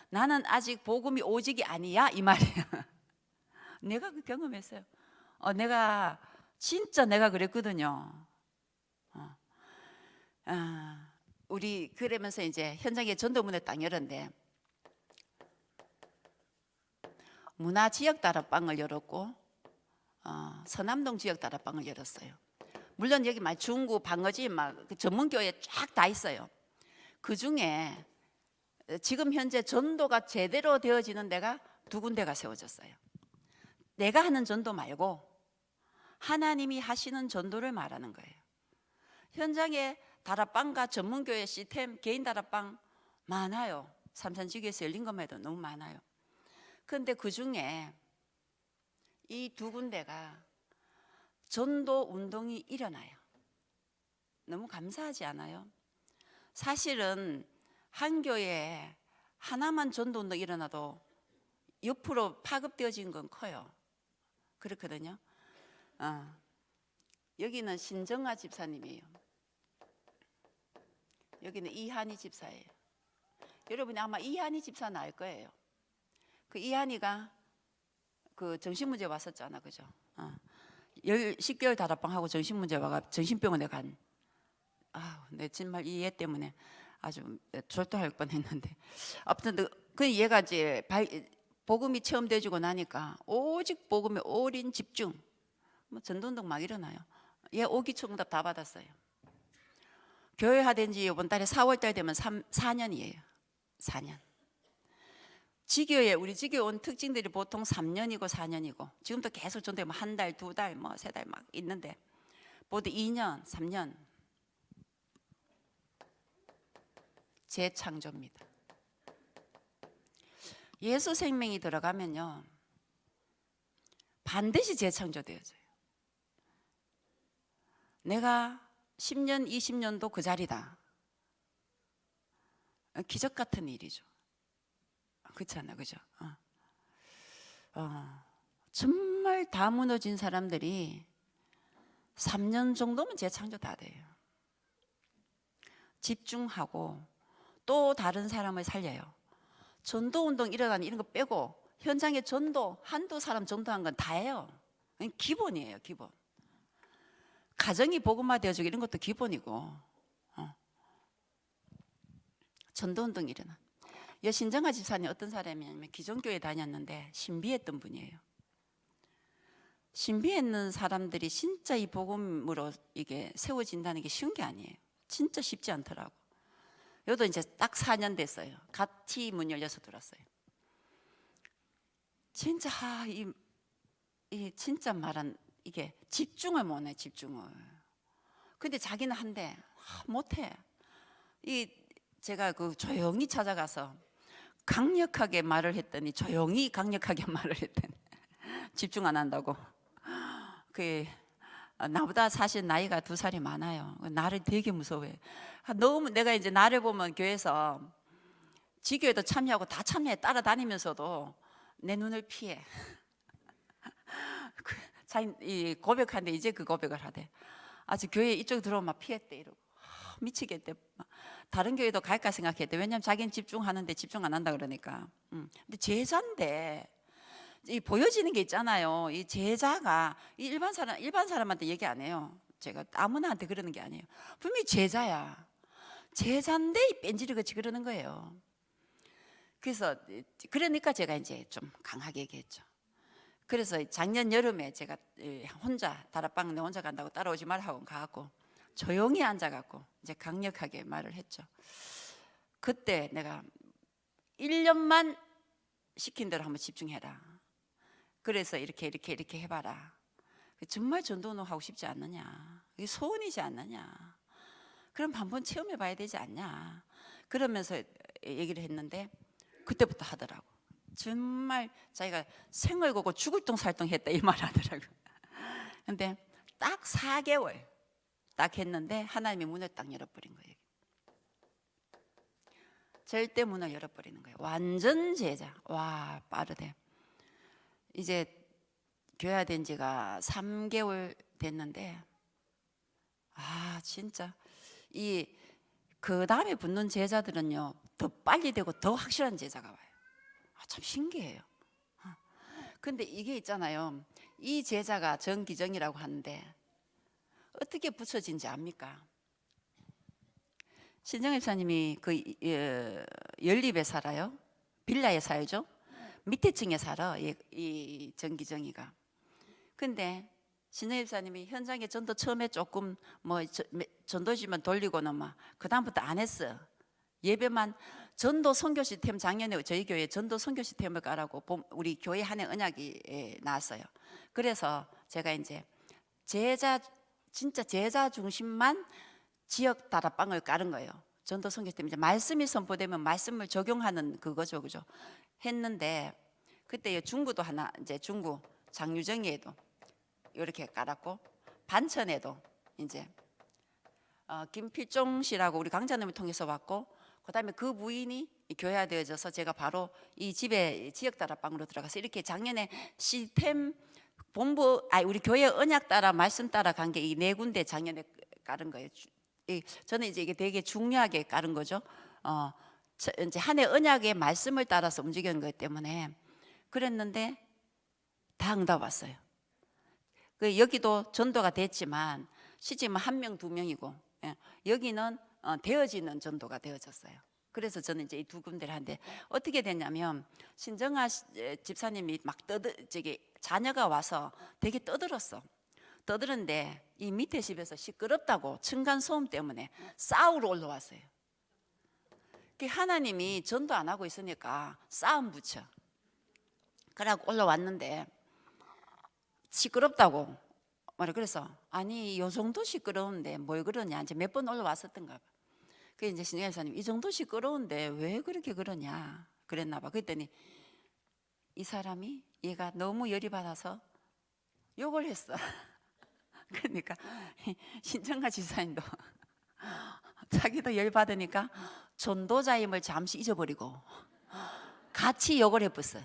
나는 아직 복음이 오직이 아니야? 이 말이에요. 내가 그 경험했어요. 내가 진짜 내가 그랬거든요. 우리 그러면서 이제 현장에 전도문을 딱 열었는데 문화지역 다락방을 열었고 서남동 지역 다락방을 열었어요. 물론 여기 막 중구, 방어지 막 전문교회 쫙 다 있어요. 그 중에 지금 현재 전도가 제대로 되어지는 데가 두 군데가 세워졌어요. 내가 하는 전도 말고 하나님이 하시는 전도를 말하는 거예요. 현장에 다락방과 전문교회 시스템, 개인 다락방 많아요. 삼산지교에서 열린 것만 해도 너무 많아요. 그런데 그 중에 이 두 군데가 전도 운동이 일어나요. 너무 감사하지 않아요? 사실은 한 교회에 하나만 전도 운동이 일어나도 옆으로 파급되어진 건 커요. 그렇거든요. 여기는 신정아 집사님이에요. 여기는 이한희 집사예요. 여러분이 아마 이한희 집사는 알 거예요. 그 이한이가 그 정신문제 왔었잖아, 그죠? 10개월 다락방하고 정신문제 와가 정신병원에 간. 내 정말 이 얘 때문에 아주 졸도할 뻔했는데. 아무튼 그 얘가 이제 복음이 체험돼주고 나니까 오직 복음에 올인 집중. 뭐 전도운동 막 일어나요. 얘 오기총답 다 받았어요. 교회화된 지 이번 달에 4월달 되면 4년이에요. 4년. 지교에 우리 지교에 온 특징들이 보통 3년이고 4년이고 지금도 계속 전도에 뭐 한 달, 두 달, 뭐 세 달 막 있는데 모두 2년, 3년 재창조입니다. 예수 생명이 들어가면요 반드시 재창조되어져요. 내가 10년, 20년도 그 자리다. 기적 같은 일이죠. 그렇잖아, 그죠? 정말 다 무너진 사람들이 3년 정도면 재창조 다 돼요. 집중하고 또 다른 사람을 살려요. 전도운동 일어나는 이런 거 빼고 현장에 전도 한두 사람 전도한 건 다예요. 기본이에요, 기본. 가정이 복음화 되어지고 이런 것도 기본이고 전도운동 일어나. 여신정아 집사님 어떤 사람이냐면 기존교회 다녔는데 신비했던 분이에요. 신비했는 사람들이 진짜 이 복음으로 이게 세워진다는 게 쉬운 게 아니에요. 진짜 쉽지 않더라고. 여기도 이제 딱 4년 됐어요. 같이 문 열려서 들었어요. 진짜 이 진짜 말한 이게 집중을 못해, 집중을. 근데 자기는 한대 못해. 제가 그 조용히 찾아가서 강력하게 말을 했더니 조용히 강력하게 말을 했더니 집중 안 한다고. 나보다 사실 나이가 2살이 많아요. 나를 되게 무서워해. 너무 내가 이제 나를 보면 교회에서 지교에도 참여하고 다 참여해 따라다니면서도 내 눈을 피해. 자기 고백하는데 이제 그 고백을 하대. 아직 교회 이쪽 들어오면 막 피했대 이러고 미치겠대. 다른 교회도 갈까 생각했대. 왜냐면 자기는 집중하는데 집중 안 한다 그러니까. 근데 제자인데 이 보여지는 게 있잖아요. 이 제자가 일반 사람한테 얘기 안 해요. 제가 아무나한테 그러는 게 아니에요. 분명히 제자야. 제자인데 이 뺀질이같이 그러는 거예요. 그래서 그러니까 제가 이제 좀 강하게 얘기했죠. 그래서 작년 여름에 제가 혼자 다락방 내 혼자 간다고 따라오지 말라고 가고 조용히 앉아갖고 이제 강력하게 말을 했죠. 그때 내가 1년만 시킨 대로 한번 집중해라. 그래서 이렇게 해봐라. 정말 전도는 하고 싶지 않느냐? 이게 소원이지 않느냐? 그럼 한번 체험해봐야 되지 않냐? 그러면서 얘기를 했는데 그때부터 하더라고. 정말 자기가 생을 거고 죽을 똥 살 똥 했다 이 말 하더라고. 근데 딱 4개월 딱 했는데 하나님이 문을 딱 열어버린 거예요. 절대 문을 열어버리는 거예요. 완전 제자. 와, 빠르대. 이제 교회된 지가 3개월 됐는데 진짜 그 다음에 붙는 제자들은요 더 빨리 되고 더 확실한 제자가 와요. 참 신기해요. 근데 이게 있잖아요. 이 제자가 정기정이라고 하는데 어떻게 붙여진지 압니까? 신정 집사님이 그 연립에 살아요. 빌라에 살죠. 밑에 층에 살아 이 정기정이가. 근데 신정 집사님이 현장에 전도 처음에 조금 뭐 전도지만 돌리고는 막 그다음부터 안 했어. 예배만 전도 선교 시스템 작년에 저희 교회 전도 선교 시스템을 까라고 우리 교회 한해 언약이 나왔어요. 그래서 제가 이제 진짜 제자 중심만 지역 다락방을 깔은 거예요. 전도 선교 시스템 이제 말씀이 선포되면 말씀을 적용하는 그거죠, 그죠? 했는데 그때 중구도 하나 이제 중구 장유정리에도 이렇게 깔았고 반천에도 이제 김필종 씨라고 우리 강자님을 통해서 왔고 그다음에 그 부인이 교회화되어져서 제가 바로 이 집에 지역 다락방으로 들어가서 이렇게 작년에 시스템 본부 우리 교회 언약 따라 말씀 따라 간 게 이 4군데 작년에 깔은 거예요. 저는 이제 이게 되게 중요하게 깔은 거죠. 이제 한 해 언약의 말씀을 따라서 움직이는 거기 때문에 그랬는데 다 응답 왔어요. 여기도 전도가 됐지만 시집은 1명, 2명이고 여기는 되어지는 전도가 되어졌어요. 그래서 저는 이제 이 2군데를 하는데 어떻게 됐냐면 신정아 집사님이 막 자녀가 와서 되게 떠들었는데 이 밑에 집에서 시끄럽다고 층간 소음 때문에 싸우러 올라왔어요. 하나님이 전도 안 하고 있으니까 싸움 붙여. 그래갖고 올라왔는데 시끄럽다고 말해. 그래서 아니 요 정도 시끄러운데 뭘 그러냐 이제 몇 번 올라왔었던가 봐. 그래서 이제 신정 집사님 이 정도 시끄러운데 왜 그렇게 그러냐 그랬나 봐. 그랬더니 이 사람이 얘가 너무 열이 받아서 욕을 했어. 그러니까 신정아 집사님도 자기도 열 받으니까 전도자임을 잠시 잊어버리고 같이 욕을 해봤어.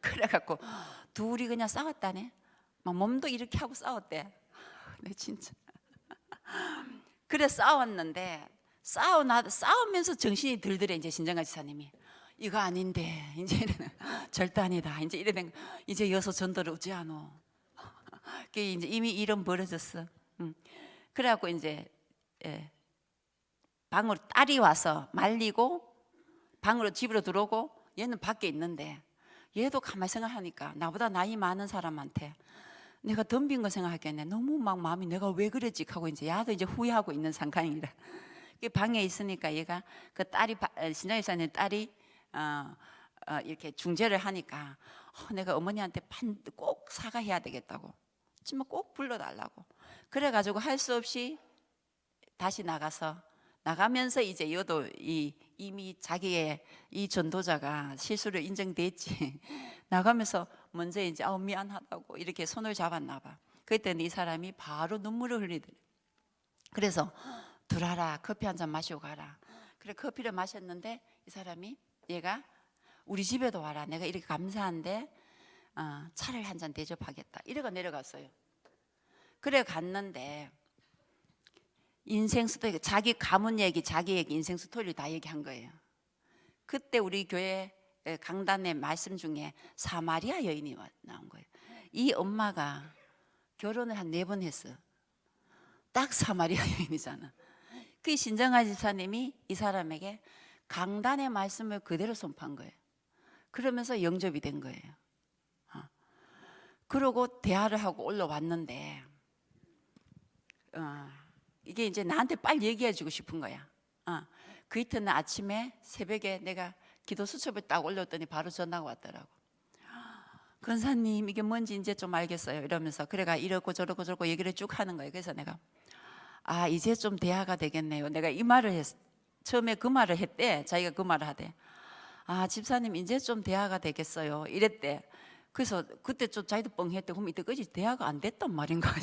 그래갖고 둘이 그냥 싸웠다네. 막 몸도 이렇게 하고 싸웠대. 네 진짜. 그래 싸웠는데 싸우면서 정신이 들더래. 이제 신정아 지사님이 이거 아닌데 이제 이래는 절대 아니다. 이제 이래는 이제 여서 전도를 어찌하노. 이제 이미 일은 벌어졌어. 그래갖고 이제 방으로 딸이 와서 말리고 방으로 집으로 들어오고 얘는 밖에 있는데 얘도 가만히 생각하니까 나보다 나이 많은 사람한테 내가 덤빈 거 생각하겠네. 너무 막 마음이 내가 왜 그랬지 하고 이제 야도 이제 후회하고 있는 상황이라. 방에 있으니까 얘가 그 딸이 신정 집사님 딸이 이렇게 중재를 하니까 내가 어머니한테 꼭 사과해야 되겠다고. 정말 꼭 불러달라고. 그래가지고 할 수 없이 다시 나가면서 이제 여도 이미 자기의 이 전도자가 실수를 인정됐지. 나가면서 먼저 이제 미안하다고 이렇게 손을 잡았나 봐. 그랬더니 이 사람이 바로 눈물을 흘리더래. 그래서 들어라, 커피 한 잔 마시고 가라. 그래 커피를 마셨는데 이 사람이, 얘가 우리 집에도 와라, 내가 이렇게 감사한데 차를 한 잔 대접하겠다, 이래가 내려갔어요. 그래 갔는데 인생 스토리, 자기 가문 얘기, 자기 얘기, 인생 스토리를 다 얘기한 거예요. 그때 우리 교회 강단의 말씀 중에 사마리아 여인이 나온 거예요. 이 엄마가 결혼을 한 4번 했어. 딱 사마리아 여인이잖아. 그 신정아 집사님이 이 사람에게 강단의 말씀을 그대로 선포한 거예요. 그러면서 영접이 된 거예요. 그러고 대화를 하고 올라왔는데 이게 이제 나한테 빨리 얘기해 주고 싶은 거야. 그 이튿날 아침에 새벽에 내가 기도 수첩을 딱 올렸더니 바로 전화가 왔더라고. 권사님, 이게 뭔지 이제 좀 알겠어요, 이러면서. 그래가 이러고 저러고 저러고 얘기를 쭉 하는 거예요. 그래서 내가 이제 좀 대화가 되겠네요. 내가 이 말을 처음에 그 말을 했대. 자기가 그 말을 하대. 집사님, 이제 좀 대화가 되겠어요, 이랬대. 그래서 그때 좀 자기도 뻥했대. 그럼 이때까지 대화가 안 됐단 말인가.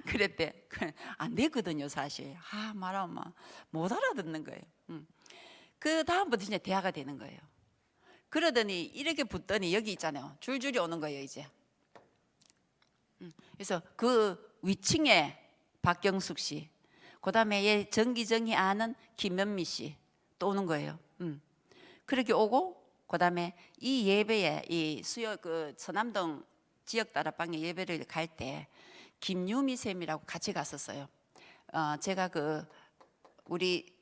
그랬대. 안 되거든요, 사실. 말하면 못 알아듣는 거예요. 그 다음부터 이제 대화가 되는 거예요. 그러더니 이렇게 붙더니 여기 있잖아요, 줄줄이 오는 거예요 이제. 그래서 그 위층에 박경숙 씨, 그 다음에 얘 정기정이 아는 김현미 씨 또 오는 거예요. 그렇게 오고, 그 다음에 이 예배에, 이 수요 그 서남동 지역 다락방에 예배를 갈 때 김유미 쌤이라고 같이 갔었어요. 제가 우리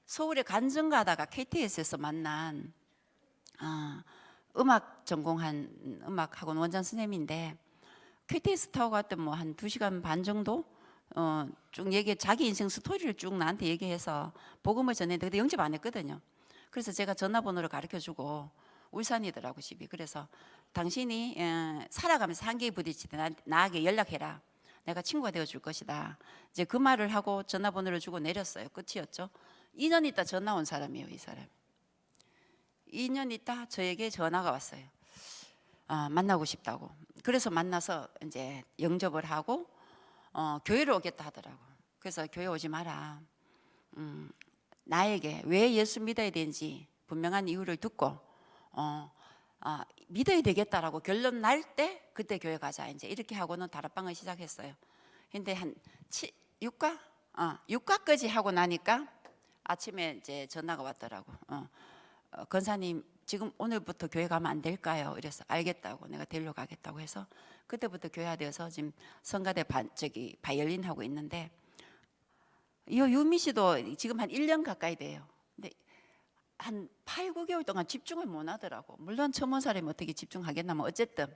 서울에 간증 가다가 KTS에서 만난 음악 전공한 음악학원 원장 선생님인데, KTS 타고 갔더니 뭐 한 2시간 반 정도 쭉 자기 인생 스토리를 쭉 나한테 얘기해서 복음을 전했는데 그때 영접 안 했거든요. 그래서 제가 전화번호를 가르쳐주고, 울산이더라고 집이. 그래서 당신이 살아가면서 한계에 부딪힐 때 나에게 연락해라, 내가 친구가 되어줄 것이다. 이제 그 말을 하고 전화번호를 주고 내렸어요. 끝이었죠. 2년 있다 전화 온 사람이에요, 이 사람. 2년 있다 저에게 전화가 왔어요. 만나고 싶다고. 그래서 만나서 이제 영접을 하고 교회를 오겠다 하더라고. 그래서 교회 오지 마라, 나에게 왜 예수 믿어야 되는지 분명한 이유를 듣고 믿어야 되겠다라고 결론 날 때 그때 교회 가자, 이제 이렇게 하고는 다락방을 시작했어요. 근데 한 6가까지 하고 나니까 아침에 이제 전화가 왔더라고. 권사님, 지금 오늘부터 교회 가면 안 될까요? 이래서 알겠다고, 내가 데리러 가겠다고 해서 그때부터 교회가 되어서 지금 성가대 바이올린 하고 있는데, 이 유미 씨도 지금 한 1년 가까이 돼요. 근데 한 8, 9개월 동안 집중을 못 하더라고. 물론 처음 온 사람이 어떻게 집중하겠나면 어쨌든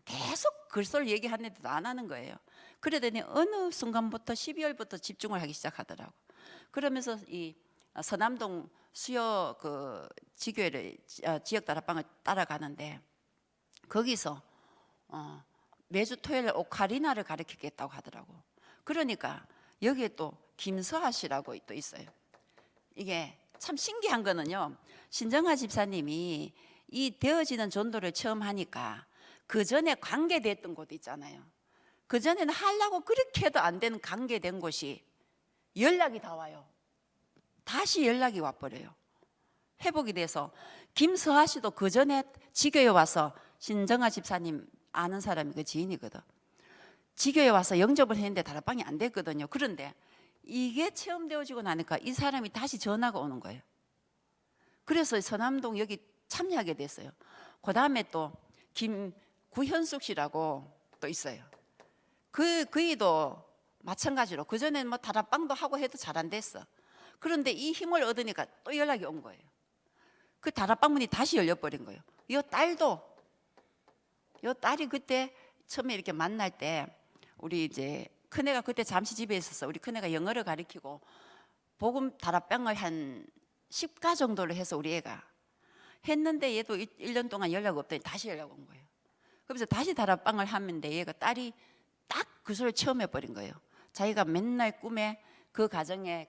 계속 글쏠 얘기하는데도 안 하는 거예요. 그러더니 어느 순간부터 12월부터 집중을 하기 시작하더라고. 그러면서 이 서남동 수요 지교회를 지역 다락방을 따라가는데, 거기서 매주 토요일 오카리나를 가르치겠다고 하더라고. 그러니까 여기에 또 김서아 씨라고 또 있어요. 이게 참 신기한 거는요, 신정아 집사님이 이 되어지는 전도를 처음 하니까 그 전에 관계됐던 곳 있잖아요. 그 전에는 하려고 그렇게 해도 안 되는 관계된 곳이 연락이 다 와요. 다시 연락이 와버려요. 회복이 돼서. 김서아 씨도 그 전에 지교에 와서, 신정아 집사님 아는 사람이 그 지인이거든. 지교에 와서 영접을 했는데 다락방이 안 됐거든요. 그런데 이게 체험되어지고 나니까 이 사람이 다시 전화가 오는 거예요. 그래서 서남동 여기 참여하게 됐어요. 그 다음에 또 김구현숙 씨라고 또 있어요. 그이도 마찬가지로 그전에 뭐 다락방도 하고 해도 잘 안 됐어. 그런데 이 힘을 얻으니까 또 연락이 온 거예요. 그 다락방 문이 다시 열려버린 거예요. 이 딸이 그때 처음에 이렇게 만날 때, 우리 이제 큰애가 그때 잠시 집에 있었어. 우리 큰애가 영어를 가르치고 복음 다락방을 한 10가 정도를 해서 우리 애가 했는데, 얘도 1년 동안 연락 없더니 다시 연락 온 거예요. 그래서 다시 다락방을 하는데 얘가 딸이 딱 그 소리를 처음 해버린 거예요. 자기가 맨날 꿈에 그 가정에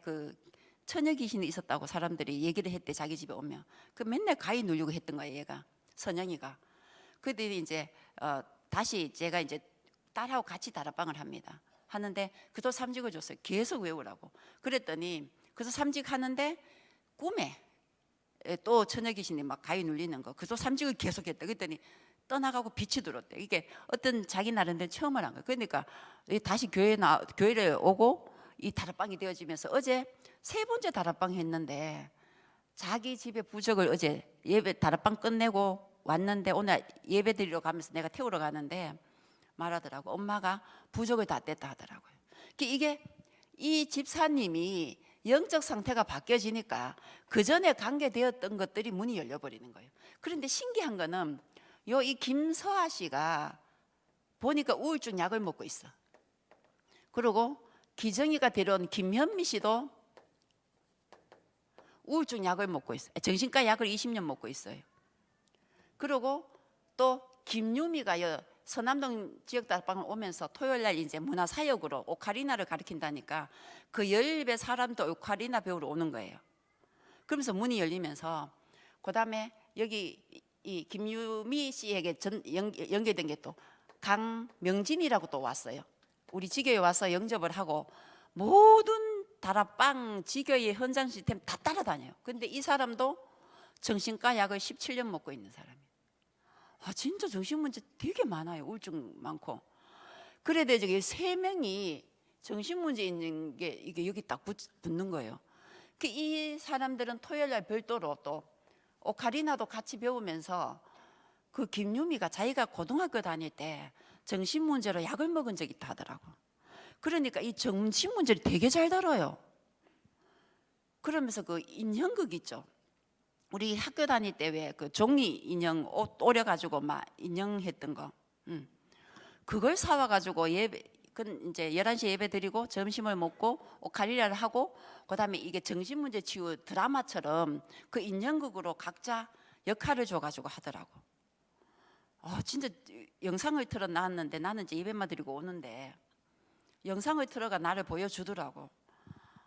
처녀 귀신이 있었다고 사람들이 얘기를 했대. 자기 집에 오면 맨날 가위 누르고 했던 거예요, 얘가, 선영이가. 그들이 이제 다시 제가 이제 딸하고 같이 다락방을 합니다. 하는데 그도 삼직을 줬어요. 계속 외우라고. 그랬더니 그도 삼직 하는데 꿈에 또 처녀 귀신이 막 가위 눌리는 거. 그도 삼직을 계속했다. 그랬더니 떠나가고 빛이 들었대. 이게 어떤 자기 나름대로 체험을 한 거예요. 그러니까 다시 교회를 오고 이 다락방이 되어지면서 어제 세 번째 다락방 했는데 자기 집에 부적을 어제 예배 다락방 끝내고 왔는데 오늘 예배 드리러 가면서 내가 태우러 가는데 말하더라고. 엄마가 부적을 다 뗐다 하더라고요. 이게 이 집사님이 영적 상태가 바뀌어지니까 그 전에 관계되었던 것들이 문이 열려버리는 거예요. 그런데 신기한 거는 이 김서아 씨가 보니까 우울증 약을 먹고 있어. 그리고 기정이가 데려온 김현미 씨도 우울증 약을 먹고 있어요. 정신과 약을 20년 먹고 있어요. 그리고 또 김유미가 서남동 지역 다락방을 오면서 토요일 날 이제 문화사역으로 오카리나를 가르친다니까 그 10배 사람도 오카리나 배우러 오는 거예요. 그러면서 문이 열리면서 그다음에 여기 이 김유미 씨에게 연결된 게 또 강명진이라고 또 왔어요. 우리 지교에 와서 영접을 하고 모든 다락방 지교의 현장 시스템 다 따라다녀요. 근데 이 사람도 정신과 약을 17년 먹고 있는 사람이에요. 진짜 정신 문제 되게 많아요. 우울증 많고. 그래도 저기 3명이 정신 문제 있는 게 이게 여기 딱 붙는 거예요. 이 사람들은 토요일 날 별도로 또 오카리나도 같이 배우면서 그 김유미가 자기가 고등학교 다닐 때 정신 문제로 약을 먹은 적이 있다 하더라고. 그러니까 이 정신 문제를 되게 잘 다뤄요. 그러면서 그 인형극 있죠. 우리 학교 다닐 때 왜 그 종이 인형 옷 오려가지고 막 인형했던 거, 그걸 사와가지고 예배, 이제 11시 예배 드리고 점심을 먹고 오카리나를 하고 그다음에 이게 정신문제 치유 드라마처럼 그 인형극으로 각자 역할을 줘가지고 하더라고. 진짜 영상을 틀어 놨는데 나는 이제 예배만 드리고 오는데 영상을 틀어가 나를 보여주더라고.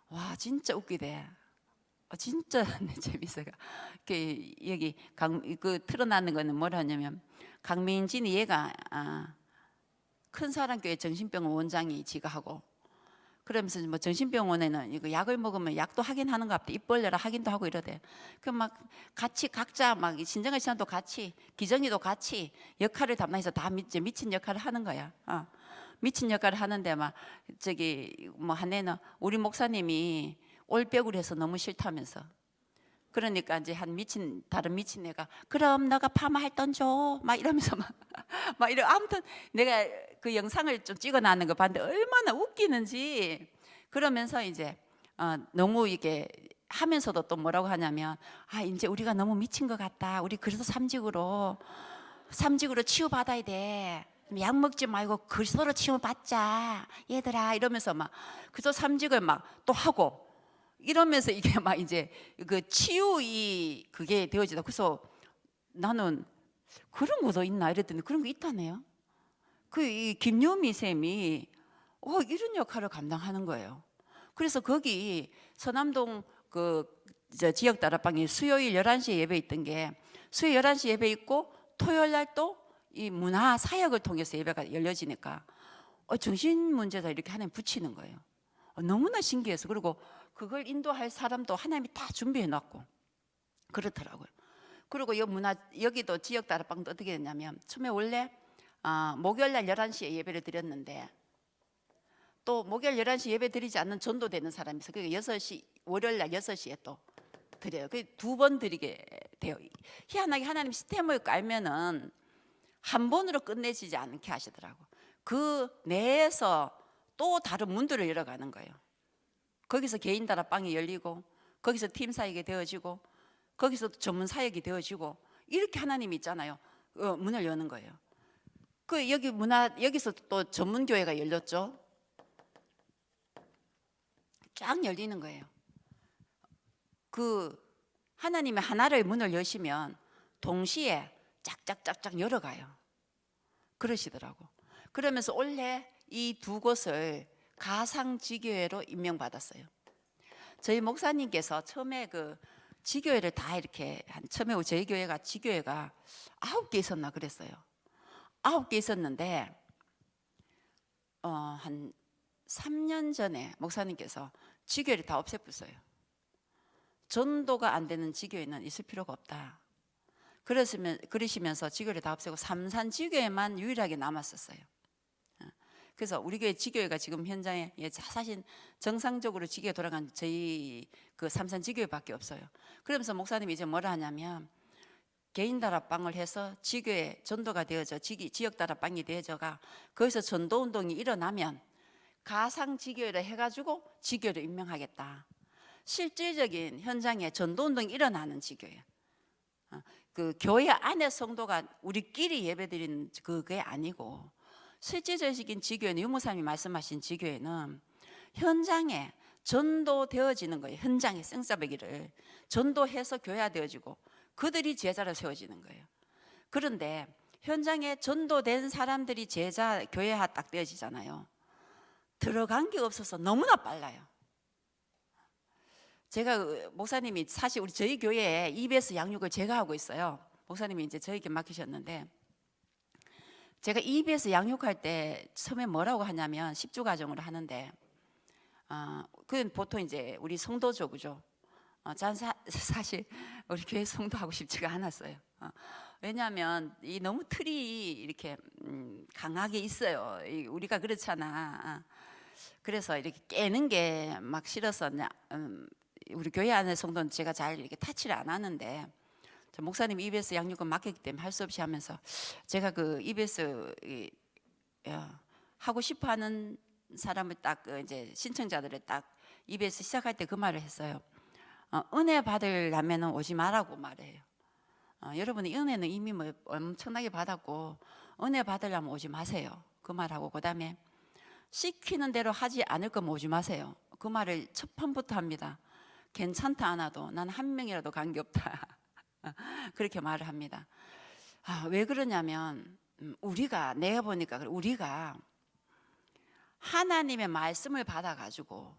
와 진짜 웃기대. 진짜 재밌어요. 여기 그 틀어놨는 거는 뭐라 하냐면 강민진이 얘가 큰 사람교회 정신병원 원장이 지가 하고 그러면서 뭐 정신병원에는 이거 약을 먹으면 약도 하긴 하는가 보다. 입 벌려라 하긴도 하고 이러대. 그 막 같이 각자 막 신정아 씨도 같이 기정이도 같이 역할을 담당해서 다 미친 역할을 하는 거야. 미친 역할을 하는데 막 저기 뭐 한 해는 우리 목사님이 올백을 해서 너무 싫다면서. 그러니까 이제 다른 미친 애가 그럼 너가 파마할 돈 줘. 막 이러면서 막 이러. 아무튼 내가 그 영상을 좀 찍어놨는 거 봤는데 얼마나 웃기는지. 그러면서 이제 너무 이게 하면서도 또 뭐라고 하냐면 이제 우리가 너무 미친 것 같다. 우리 그래서 삼직으로 치유받아야 돼. 약 먹지 말고 그리스도로 치유받자 얘들아 이러면서 막 그래서 삼직을 막 또 하고 이러면서 이게 막 이제 그 그게 되어지다. 그래서 나는 그런 것도 있나 이랬더니 그런 거 있다네요. 이 김유미 쌤이 이런 역할을 감당하는 거예요. 그래서 거기 서남동 지역 다락방에 수요일 11시에 예배 있던 게 수요일 11시 예배 있고 토요일 날 또 이 문화 사역을 통해서 예배가 열려지니까 정신 문제다 이렇게 하나님 붙이는 거예요. 너무나 신기해서. 그리고 그걸 인도할 사람도 하나님이 다 준비해 놨고 그렇더라고요. 그리고 여기도 지역 다락방도 어떻게 됐냐면 처음에 원래 목요일 날 11시에 예배를 드렸는데 또 목요일 11시 예배 드리지 않는 전도되는 사람이 있어요. 그러니까 6시 월요일 날 6시에 또 드려요. 그 2번 드리게 돼요. 희한하게 하나님 시스템을 깔면은 한 번으로 끝내지지 않게 하시더라고. 그 내에서 또 다른 문들을 열어가는 거예요. 거기서 개인 다락방이 열리고 거기서 팀 사역이 되어지고 거기서 전문 사역이 되어지고 이렇게 하나님이 있잖아요. 문을 여는 거예요. 여기서 또 전문 교회가 열렸죠. 쫙 열리는 거예요. 하나님의 하나를 문을 여시면 동시에 짝짝짝짝 열어가요. 그러시더라고. 그러면서 올해 이 2곳을 가상지교회로 임명받았어요. 저희 목사님께서 처음에 지교회를 다 이렇게 처음에 저희 교회가 지교회가 9개 있었나 그랬어요. 9개 있었는데 한 3년 전에 목사님께서 지교회를 다 없애버렸어요. 전도가 안 되는 지교회는 있을 필요가 없다. 그러시면서 지교회를 다 없애고 삼산 지교회만 유일하게 남았었어요. 그래서 우리 교회 지교회가 지금 현장에 사실 정상적으로 지교회 돌아간 저희 그 삼산 지교회밖에 없어요. 그러면서 목사님이 이제 뭐라 하냐면 개인 다락방을 해서 지교회 전도가 되어져 지역 다락방이 되어져가 거기서 전도 운동이 일어나면 가상 지교회를 해가지고 지교회를 임명하겠다. 실질적인 현장에 전도 운동이 일어나는 지교회. 그 교회 안에 성도가 우리끼리 예배드리는 그게 아니고 실질적인 지교회는 유목사님이 말씀하신 지교회는 현장에 전도되어지는 거예요. 현장에 생사배기를 전도해서 교회화되어지고 그들이 제자로 세워지는 거예요. 그런데 현장에 전도된 사람들이 제자 교회화 딱 되어지잖아요. 들어간 게 없어서 너무나 빨라요. 제가 목사님이 사실 저희 교회에 EBS 양육을 제가 하고 있어요. 목사님이 이제 저에게 맡기셨는데 제가 EBS 양육할 때 처음에 뭐라고 하냐면 10주 과정으로 하는데 그건 보통 이제 우리 성도죠, 그죠? 전 사실 우리 교회 성도하고 싶지가 않았어요. 왜냐하면 이 너무 틀이 이렇게 강하게 있어요. 우리가 그렇잖아. 그래서 이렇게 깨는 게 막 싫어서 우리 교회 안에 성도는 제가 잘 이렇게 타치를 안 하는데 목사님 EBS 양육은 맡겼기 때문에 할 수 없이 하면서 제가 그 EBS 하고 싶어하는 사람을 딱 이제 신청자들을 딱 EBS 시작할 때 그 말을 했어요. 은혜 받으려면 오지 말라고 말해요. 여러분이 은혜는 이미 뭐 엄청나게 받았고 은혜 받으려면 오지 마세요. 그 말하고 그다음에 시키는 대로 하지 않을 거면 오지 마세요. 그 말을 첫 판부터 합니다. 괜찮다 않아도 난 한 명이라도 관계없다. 그렇게 말을 합니다. 왜 그러냐면 내가 보니까 우리가 하나님의 말씀을 받아가지고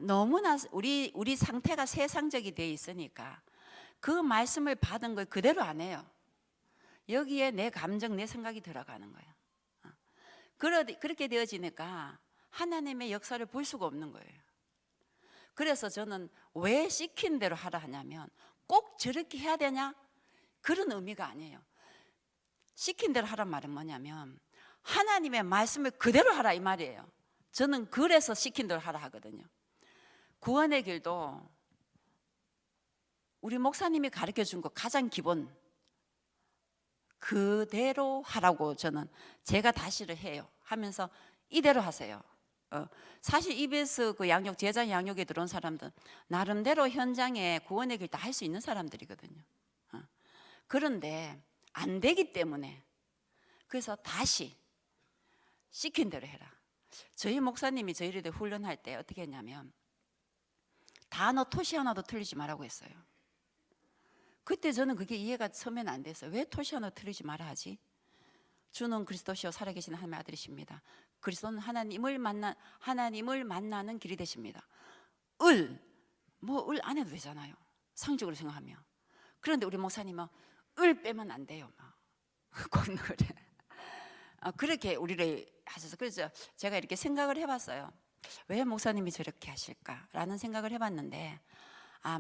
너무나 우리 상태가 세상적이 돼 있으니까 그 말씀을 받은 걸 그대로 안 해요. 여기에 내 감정, 내 생각이 들어가는 거예요. 그렇게 되어지니까 하나님의 역사를 볼 수가 없는 거예요. 그래서 저는 왜 시킨 대로 하라 하냐면 꼭 저렇게 해야 되냐? 그런 의미가 아니에요. 시킨 대로 하란 말은 뭐냐면 하나님의 말씀을 그대로 하라 이 말이에요. 저는 그래서 시킨 대로 하라 하거든요. 구원의 길도 우리 목사님이 가르쳐 준 거 가장 기본 그대로 하라고 저는 제가 다시를 해요. 하면서 이대로 하세요. 사실 EBS 그 양육 제자 양육에 들어온 사람들은 나름대로 현장에 구원의 길 다 할 수 있는 사람들이거든요. 그런데 안 되기 때문에 그래서 다시 시킨 대로 해라. 저희 목사님이 저희를 훈련할 때 어떻게 했냐면 단어 토시 하나도 틀리지 말라고 했어요. 그때 저는 그게 이해가 처음에는 안 됐어요. 왜 토시 하나 틀리지 말아 하지? 주는 그리스도시요 살아계신 하나님의 아들이십니다. 그리스도는 하나님을 만나는 길이 되십니다. 을 안 해도 되잖아요. 상식적으로 생각하면. 그런데 우리 목사님은 을 빼면 안 돼요. 꼭 그래. 그렇게 우리를 하셔서 그래서 제가 이렇게 생각을 해봤어요. 왜 목사님이 저렇게 하실까라는 생각을 해봤는데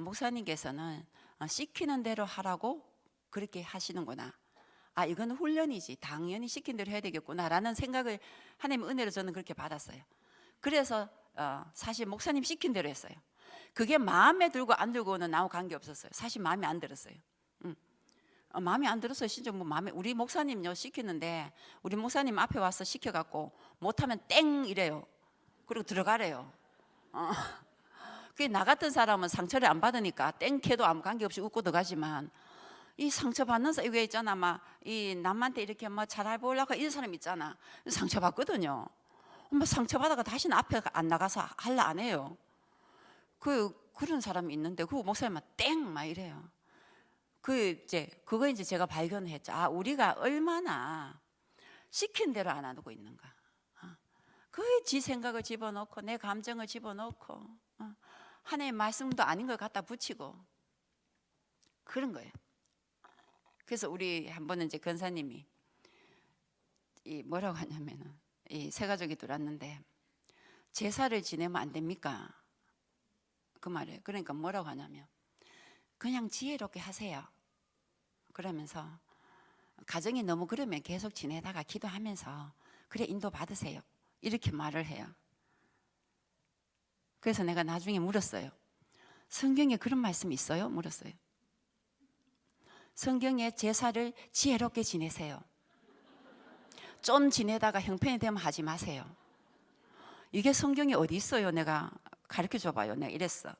목사님께서는 시키는 대로 하라고 그렇게 하시는구나. 이건 훈련이지 당연히 시킨 대로 해야 되겠구나라는 생각을 하나님의 은혜로 저는 그렇게 받았어요. 그래서 사실 목사님 시킨 대로 했어요. 그게 마음에 들고 안 들고는 나하고 관계없었어요. 사실 마음에 안 들었어요. 마음에 안 들었어요. 진짜 우리 목사님요 시키는데 우리 목사님 앞에 와서 시켜갖고 못하면 땡 이래요. 그리고 들어가래요. 그게 나 같은 사람은 상처를 안 받으니까 땡캐도 아무 관계없이 웃고 들어가지만 이 상처받는 사람 이게 있잖아. 이 남한테 이렇게 잘해 보려고 이런 사람 있잖아. 상처받거든요. 상처받아가 다시는 앞에 안 나가서 할라 안 해요. 그런 사람이 있는데 그 목사님은 땡 막 이래요. 그거 이제 제가 발견했죠. 우리가 얼마나 시킨 대로 안 하고 있는가. 지 생각을 집어넣고 내 감정을 집어넣고 하나님의 말씀도 아닌 걸 갖다 붙이고 그런 거예요. 그래서 우리 한 번은 이제 권사님이 뭐라고 하냐면은 이 세 가족이 들어왔는데 제사를 지내면 안 됩니까? 그 말이에요. 그러니까 뭐라고 하냐면 그냥 지혜롭게 하세요. 그러면서 가정이 너무 그러면 계속 지내다가 기도하면서 그래 인도 받으세요. 이렇게 말을 해요. 그래서 내가 나중에 물었어요. 성경에 그런 말씀이 있어요? 물었어요. 성경에 제사를 지혜롭게 지내세요. 좀 지내다가 형편이 되면 하지 마세요. 이게 성경에 어디 있어요? 내가 가르쳐 줘봐요. 내가 이랬어.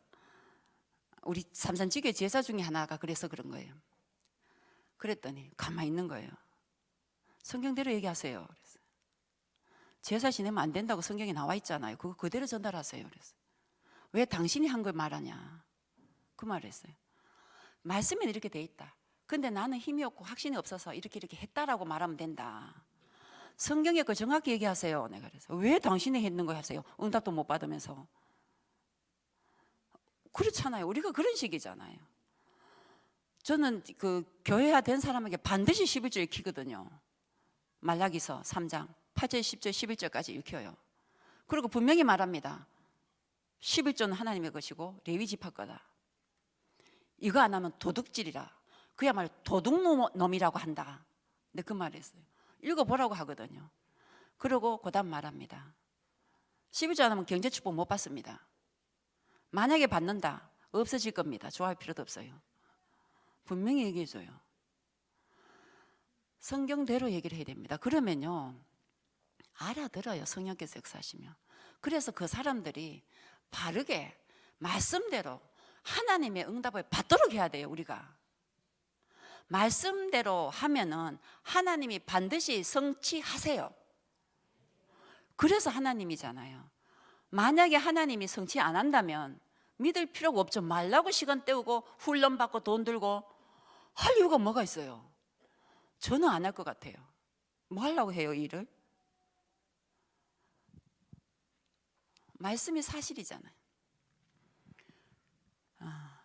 우리 삼산지교 제사 중에 하나가 그래서 그런 거예요. 그랬더니 가만히 있는 거예요. 성경대로 얘기하세요. 그래서 제사 지내면 안 된다고 성경에 나와 있잖아요. 그거 그대로 전달하세요. 그래서 왜 당신이 한 걸 말하냐? 그 말을 했어요. 말씀에 이렇게 돼 있다. 근데 나는 힘이 없고 확신이 없어서 이렇게 했다라고 말하면 된다. 성경에 그 정확히 얘기하세요. 내가 그래서 왜 당신이 했는 거 하세요? 응답도 못 받으면서. 그렇잖아요. 우리가 그런 식이잖아요. 저는 그 교회화 된 사람에게 반드시 11절 익히거든요. 말라기서 3장 8절 10절 11절까지 읽혀요. 그리고 분명히 말합니다. 11조는 하나님의 것이고 레위 지파 거다. 이거 안 하면 도둑질이라. 그야말로 도둑놈이라고 한다. 근데 그 말을 했어요. 읽어보라고 하거든요. 그리고 그 다음 말합니다. 11조 안 하면 경제축복 못 받습니다. 만약에 받는다 없어질 겁니다. 좋아할 필요도 없어요. 분명히 얘기해줘요. 성경대로 얘기를 해야 됩니다. 그러면요 알아들어요. 성령께서 역사하시면. 그래서 그 사람들이 바르게 말씀대로 하나님의 응답을 받도록 해야 돼요. 우리가 말씀대로 하면은 하나님이 반드시 성취하세요. 그래서 하나님이잖아요. 만약에 하나님이 성취 안 한다면 믿을 필요가 없죠. 말라고 시간 때우고 훈련 받고 돈 들고 할 이유가 뭐가 있어요? 저는 안 할 것 같아요. 뭐 하려고 해요, 이 일을? 말씀이 사실이잖아요.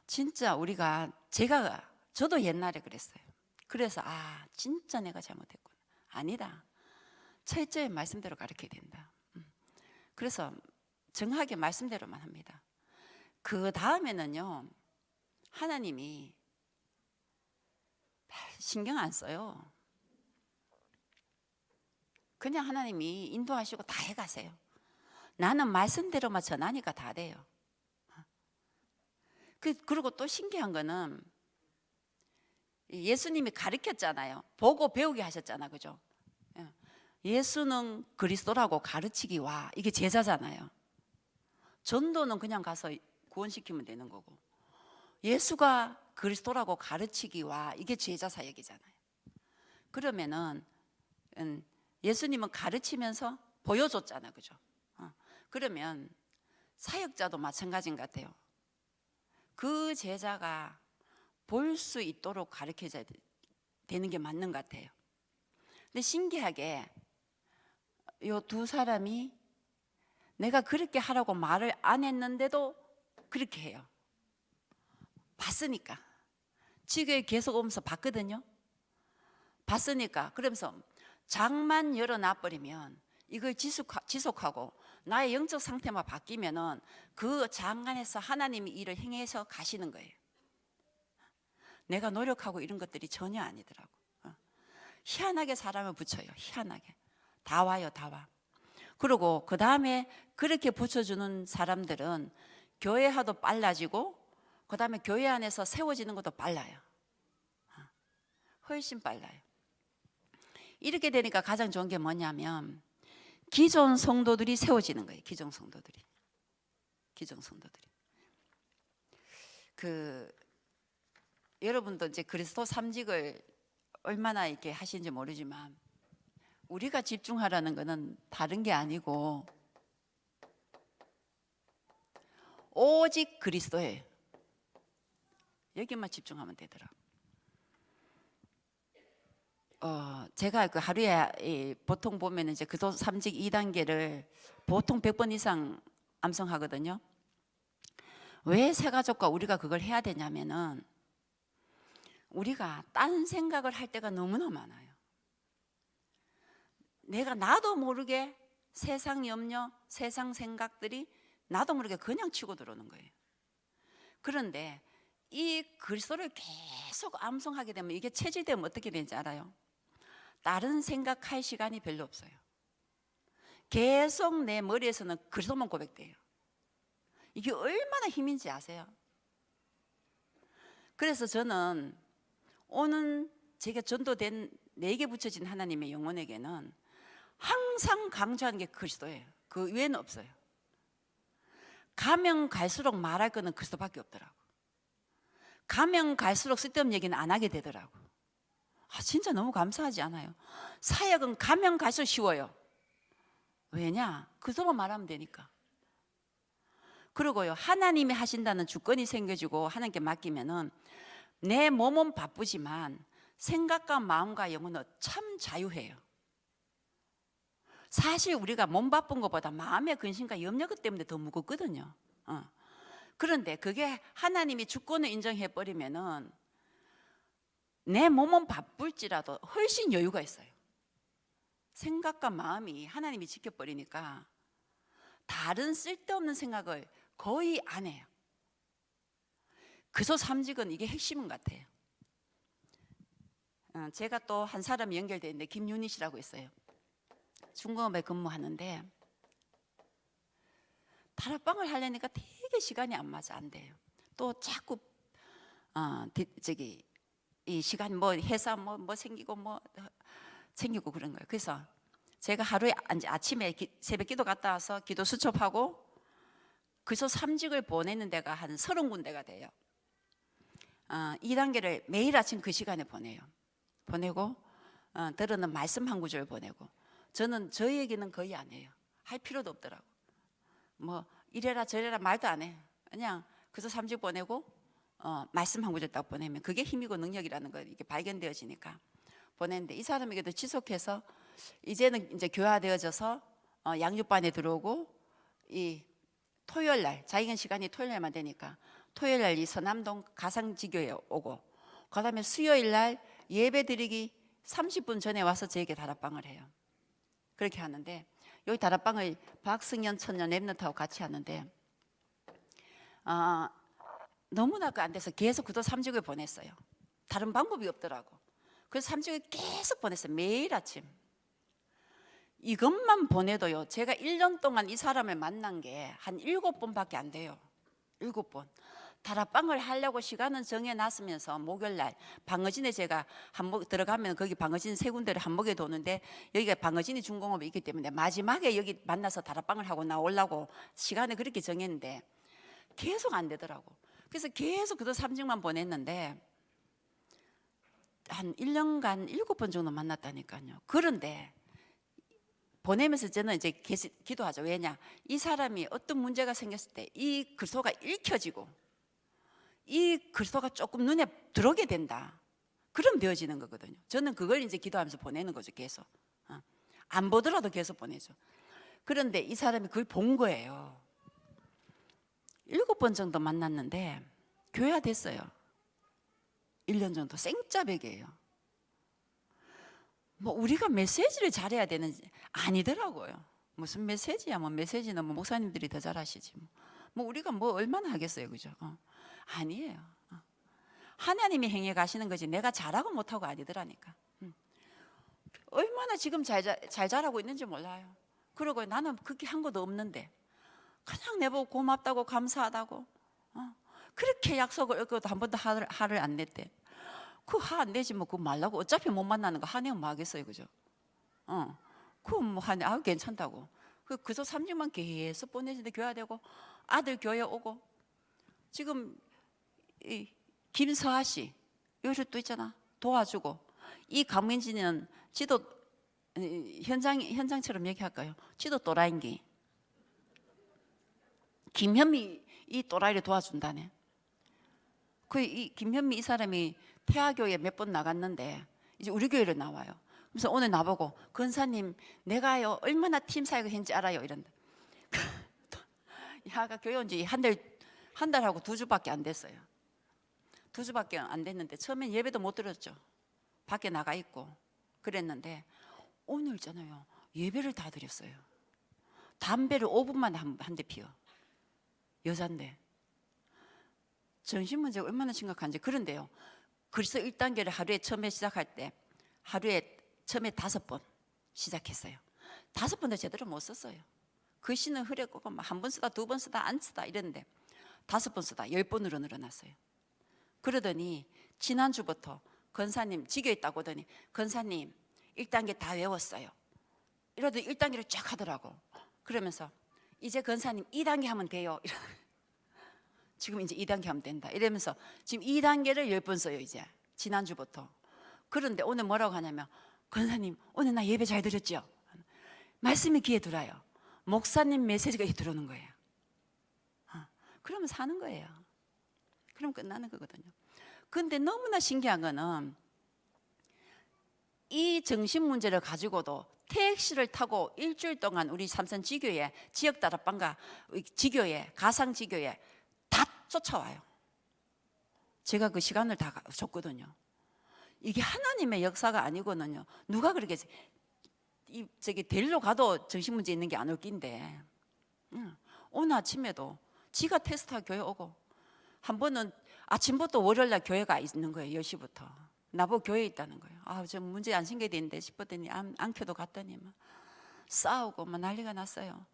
진짜 저도 옛날에 그랬어요. 그래서 진짜 내가 잘못했구나. 아니다. 철저히 말씀대로 가르쳐야 된다. 그래서 정확하게 말씀대로만 합니다. 그 다음에는요 하나님이 신경 안 써요. 그냥 하나님이 인도하시고 다 해가세요. 나는 말씀대로만 전하니까 다 돼요. 그리고 또 신기한 거는 예수님이 가르쳤잖아요. 보고 배우게 하셨잖아, 그죠? 예수는 그리스도라고 가르치기 와. 이게 제자잖아요. 전도는 그냥 가서 구원시키면 되는 거고, 예수가 그리스도라고 가르치기 와. 이게 제자 사역이잖아요. 그러면은 예수님은 가르치면서 보여줬잖아, 그죠? 그러면 사역자도 마찬가지인 것 같아요. 그 제자가 볼 수 있도록 가르쳐야 되는 게 맞는 것 같아요. 근데 신기하게 이 두 사람이 내가 그렇게 하라고 말을 안 했는데도 그렇게 해요. 봤으니까. 지교에 계속 오면서 봤거든요. 봤으니까. 그러면서 장만 열어놔버리면 이걸 지속하고 나의 영적 상태만 바뀌면은 그 장 안에서 하나님이 일을 행해서 가시는 거예요. 내가 노력하고 이런 것들이 전혀 아니더라고. 희한하게 사람을 붙여요. 희한하게. 다 와요, 다 와. 그리고 그 다음에 그렇게 붙여주는 사람들은 교회화도 빨라지고 그 다음에 교회 안에서 세워지는 것도 빨라요. 훨씬 빨라요. 이렇게 되니까 가장 좋은 게 뭐냐면 기존 성도들이 세워지는 거예요. 기존 성도들이. 여러분도 이제 그리스도 삼직을 얼마나 이렇게 하시는지 모르지만 우리가 집중하라는 것은 다른 게 아니고 오직 그리스도예요. 여기만 집중하면 되더라. 제가 그 하루에 보통 보면 이제 그도 삼직 2단계를 보통 100번 이상 암송하거든요. 왜 새가족과 우리가 그걸 해야 되냐면은 우리가 딴 생각을 할 때가 너무나 많아요. 나도 모르게 세상 염려, 세상 생각들이 나도 모르게 그냥 치고 들어오는 거예요. 그런데 이 그리스도를 계속 암송하게 되면 이게 체질되면 어떻게 되는지 알아요? 다른 생각할 시간이 별로 없어요. 계속 내 머리에서는 그리스도만 고백돼요. 이게 얼마나 힘인지 아세요? 그래서 저는 오는 제가 전도된 내게 붙여진 하나님의 영혼에게는 항상 강조하는 게 그리스도예요. 그 외에는 없어요. 가면 갈수록 말할 거는 그리스도밖에 없더라고. 가면 갈수록 쓸데없는 얘기는 안 하게 되더라고. 진짜 너무 감사하지 않아요? 사역은 가면 갈수록 쉬워요. 왜냐? 그리스도만 말하면 되니까. 그리고요, 하나님이 하신다는 주권이 생겨지고 하나님께 맡기면은 내 몸은 바쁘지만 생각과 마음과 영혼은 참 자유해요. 사실 우리가 몸 바쁜 것보다 마음의 근심과 염려 때문에 더 무겁거든요. 그런데 그게 하나님이 주권을 인정해 버리면은 내 몸은 바쁠지라도 훨씬 여유가 있어요. 생각과 마음이 하나님이 지켜버리니까 다른 쓸데없는 생각을 거의 안 해요. 그래서 삼직은 이게 핵심인 것 같아요. 제가 또 한 사람이 연결되어 있는데 김윤희 씨라고 있어요. 중공업에 근무하는데 다락방을 하려니까 되게 시간이 안 맞아, 안 돼요. 또 자꾸 이 시간 뭐 회사 뭐 생기고 뭐 생기고 그런 거예요. 그래서 제가 하루에 아침에 새벽 기도 갔다 와서 기도 수첩하고 그래서 삼직을 보내는 데가 한 30군데가 돼요. 2단계를 매일 아침 그 시간에 보내고 들었는 말씀 한 구절 보내고, 저는 저희에게는 거의 안 해요. 할 필요도 없더라고. 뭐 이래라 저래라 말도 안 해요. 그냥 그래서 삼직 보내고 말씀 한 구절 딱 보내면 그게 힘이고 능력이라는 거 이게 발견되어지니까 보냈는데, 이 사람에게도 지속해서 이제는 이제 교화되어져서 양육반에 들어오고, 이 토요일 날 자기는 시간이 토요일 날만 되니까 토요일 날 이 서남동 가상지교에 오고, 그다음에 수요일 날 예배 드리기 30분 전에 와서 저에게 다락방을 해요. 그렇게 하는데, 여기 다락방을 박승현 천년 랩런트하고 같이 하는데 너무나 안 돼서 계속 그도 삼직을 보냈어요. 다른 방법이 없더라고. 그래서 삼직을 계속 보냈어요. 매일 아침. 이것만 보내도요, 제가 1년 동안 이 사람을 만난 게 한 7번밖에 안 돼요. 7번. 다락방을 하려고 시간은 정해놨으면서 목요일날 방어진에 제가 한복 들어가면 거기 방어진 3군데를 한복에 도는데, 여기가 방어진이 중공업이 있기 때문에 마지막에 여기 만나서 다락방을 하고 나오려고 시간을 그렇게 정했는데 계속 안 되더라고. 그래서 계속 그도 삼직만 보냈는데 한 1년간 7번 정도 만났다니까요. 그런데 보내면서 저는 이제 기도하죠. 왜냐? 이 사람이 어떤 문제가 생겼을 때 이 그리스도가 읽혀지고 이 그리스도가 조금 눈에 들어오게 된다. 그럼 되어지는 거거든요. 저는 그걸 이제 기도하면서 보내는 거죠. 계속. 안 보더라도 계속 보내죠. 그런데 이 사람이 그걸 본 거예요. 7번 정도 만났는데 교회화됐어요. 1년 정도 생짜배기예요. 뭐 우리가 메시지를 잘해야 되는지 아니더라고요. 무슨 메시지야? 뭐 메시지는 뭐 목사님들이 더 잘하시지. 뭐 우리가 뭐 얼마나 하겠어요, 그죠? 아니에요. 하나님이 행해 가시는 거지 내가 잘하고 못하고 아니더라니까. 얼마나 지금 잘 자라고 있는지 몰라요. 그러고 나는 그렇게 한 것도 없는데 그냥 내보고 고맙다고 감사하다고 그렇게 약속을 얻고도 한 번도 화를 안 냈대. 그 화 안 내지 뭐 그거 말라고. 어차피 못 만나는 거 화내면 뭐 하겠어요, 그죠? 그거 뭐 화내 괜찮다고. 그저 3주만 계속 보내시는데 교회되고 아들 교회 오고, 지금 이 김서아 씨 요새 또 있잖아, 도와주고. 이 강민진은 지도 현장처럼 얘기할까요? 지도 또라이인기. 김현미 이 또라이를 도와준다네. 이 김현미 이 사람이 태화교회 몇 번 나갔는데 이제 우리 교회로 나와요. 그래서 오늘 나보고 권사님 내가요 얼마나 팀 사역을 했는지 알아요 이런다. 야가 교회 온 지 한 달하고 2주밖에 안 됐어요. 2주밖에 안 됐는데 처음엔 예배도 못 들었죠. 밖에 나가 있고 그랬는데 오늘 있잖아요 예배를 다 드렸어요. 담배를 5분만에 한 대 피워. 여잔데. 정신 문제가 얼마나 심각한지. 그런데요. 그래서 1단계를 하루에 처음에 시작할 때 하루에 처음에 5번 시작했어요. 5번도 제대로 못 썼어요. 글씨는 흐렸고 한 번 쓰다 2번 쓰다 안 쓰다 이랬는데 5번 쓰다 10번으로 늘어났어요. 그러더니 지난주부터 권사님 지겨있다고 하더니 권사님 1단계 다 외웠어요. 이러더 1단계를 쫙 하더라고. 그러면서 이제 권사님 2단계 하면 돼요. 지금 이제 2단계 하면 된다. 이러면서 지금 2단계를 10번 써요 이제 지난주부터. 그런데 오늘 뭐라고 하냐면 권사님 오늘 나 예배 잘 드렸죠? 말씀이 귀에 들어요. 목사님 메시지가 귀에 들어오는 거예요. 그러면 사는 거예요. 그럼 끝나는 거거든요. 근데 너무나 신기한 거는 이 정신 문제를 가지고도 택시를 타고 일주일 동안 우리 삼선 지교회 지역 다락방과 지교회 가상 지교회 다 쫓아와요. 제가 그 시간을 다 줬거든요. 이게 하나님의 역사가 아니고는요. 누가 그렇게 데리러 가도 정신 문제 있는 게 안 웃긴데 오늘 아침에도 지가 테스트하고 교회 오고 한 번은 아침부터 월요일날 교회가 있는 거예요. 10시부터 나보고 교회에 있다는 거예요. 아, 저 문제 안 생겨야 되는데 싶었더니 안 켜도 갔더니 막 싸우고 막 난리가 났어요.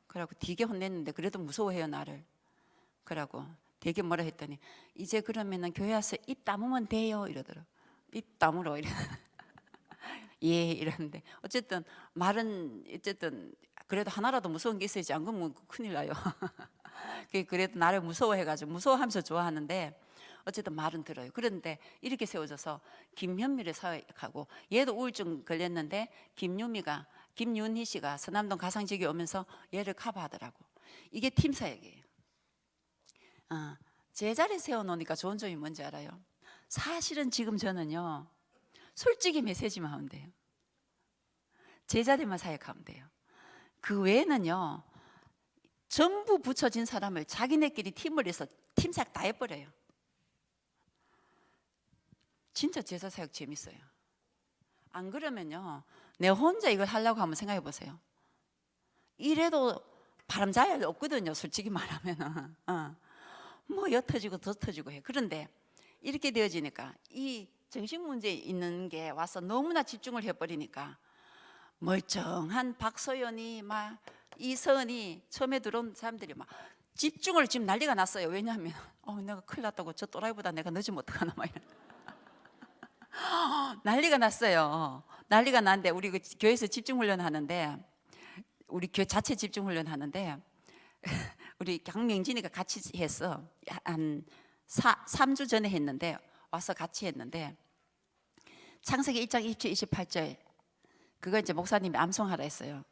그래갖고 되게 혼냈는데 그래도 무서워해요 나를. 그러고 되게 뭐라 했더니 이제 그러면은 교회 와서 입 다무면 돼요 이러더라고. 입 다물어 이래. 예 이러는데 어쨌든 말은 어쨌든 그래도 하나라도 무서운 게 있어야지 안 그러면 큰일 나요. 그래도 나를 무서워해가지고 무서워하면서 좋아하는데 어쨌든 말은 들어요. 그런데 이렇게 세워져서 김현미를 사역하고 얘도 우울증 걸렸는데 김윤희 씨가 서남동 가상지기 오면서 얘를 커버하더라고. 이게 팀 사역이에요. 제자리 세워놓으니까 좋은 점이 뭔지 알아요? 사실은 지금 저는요 솔직히 메시지만 하면 돼요. 제자들만 사역하면 돼요. 그 외에는요 전부 붙여진 사람을 자기네끼리 팀을 해서 팀 사역 다 해버려요. 진짜 제자 사역 재밌어요. 안 그러면요 내가 혼자 이걸 하려고 하면 생각해 보세요. 이래도 바람 잘 일 없거든요. 솔직히 말하면은 뭐 옅어지고 덧어지고 해. 그런데 이렇게 되어지니까 이 정신 문제 있는 게 와서 너무나 집중을 해버리니까 멀쩡한 박소연이 막 이선이 처음에 들어온 사람들이 막 집중을 지금 난리가 났어요. 왜냐하면 내가 큰일 났다고 저 또라이보다 내가 늦으면 어떡하나 막 이런 난리가 났어요. 난리가 났는데 우리 그 교회에서 집중 훈련 하는데 우리 교회 자체 집중 훈련 하는데 우리 강명진이가 같이 했어. 한 3주 전에 했는데 와서 같이 했는데 창세기 1장 27, 28절 그거 이제 목사님이 암송하라 했어요.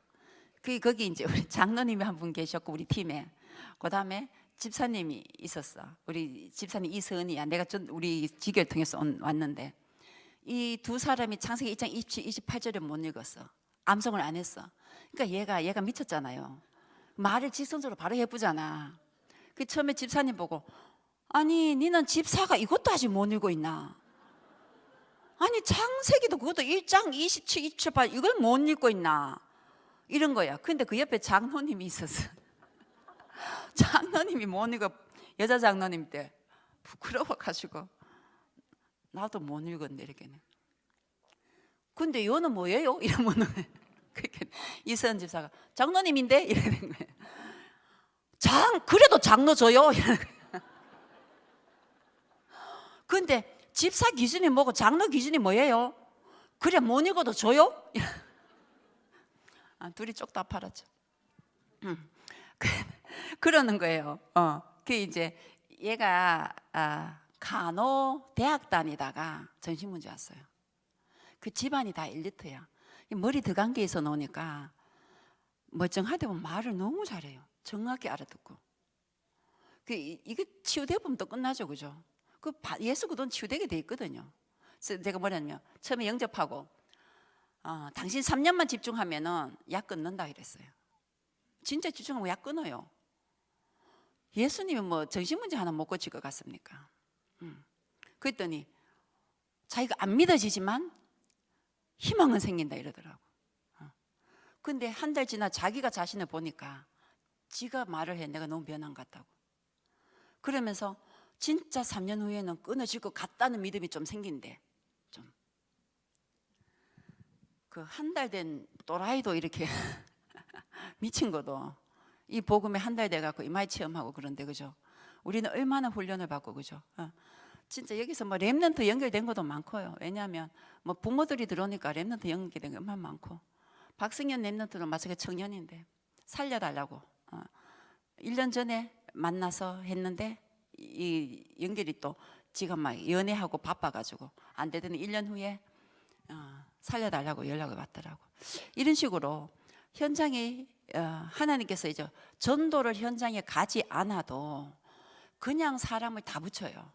거기 이제 우리 장로님이 한 분 계셨고 우리 팀에 그 다음에 집사님이 있었어. 우리 집사님 이선이야. 내가 우리 지교를 통해서 왔는데 이 두 사람이 창세기 1장 27, 28절을 못 읽었어. 암송을 안 했어. 그러니까 얘가 미쳤잖아요. 말을 직선적으로 바로 해보잖아. 그 처음에 집사님 보고 아니 니는 집사가 이것도 아직 못 읽고 있나? 아니 창세기도 그것도 1장 27, 28 이걸 못 읽고 있나? 이런 거야. 근데 그 옆에 장로님이 있었어. 장로님이 못 읽어. 여자 장로님 때 부끄러워가지고 나도 못 읽었네 이렇게는. 근데 얘는 뭐예요? 이러면은 이선 집사가 장로님인데 이러는 거예요. 그래도 장로 줘요. 근데 집사 기준이 뭐고 장로 기준이 뭐예요? 그래 못 읽어도 줘요? 둘이 쪽다 팔았죠. 그러는 거예요. 그 이제 얘가 간호 대학 다니다가 정신문제 왔어요. 그 집안이 다 엘리트야. 머리 들어간 게 있어 놓으니까 멀쩡하다 보면 말을 너무 잘해요. 정확히 알아듣고. 이거 치유돼 보면 또 끝나죠, 그죠? 예수 그돈 치유되게 돼 있거든요. 그래서 제가 뭐냐면 처음에 영접하고 당신 3년만 집중하면은 약 끊는다 이랬어요. 진짜 집중하면 약 끊어요. 예수님이 뭐 정신문제 하나 못 고칠 것 같습니까? 그랬더니 자기가 안 믿어지지만 희망은 생긴다 이러더라고. 근데 한 달 지나 자기가 자신을 보니까 지가 말을 해. 내가 너무 변한 것 같다고. 그러면서 진짜 3년 후에는 끊어질 것 같다는 믿음이 좀 생긴대. 좀. 그 한 달 된 또라이도 이렇게 미친 거도 이 복음에 한 달 돼갖고 이마에 체험하고 그런데, 그죠? 우리는 얼마나 훈련을 받고, 그죠? 진짜 여기서 뭐 렘넌트 연결된 것도 많고요. 왜냐하면 뭐 부모들이 들어오니까 렘넌트 연결된 게 얼마나 많고, 박승현 렘넌트는 마찬가지 청년인데 살려달라고 1년 전에 만나서 했는데 이 연결이 또 지금 막 연애하고 바빠가지고 안 되더니 1년 후에 살려달라고 연락을 받더라고. 이런 식으로 현장에 하나님께서 이제 전도를 현장에 가지 않아도 그냥 사람을 다 붙여요.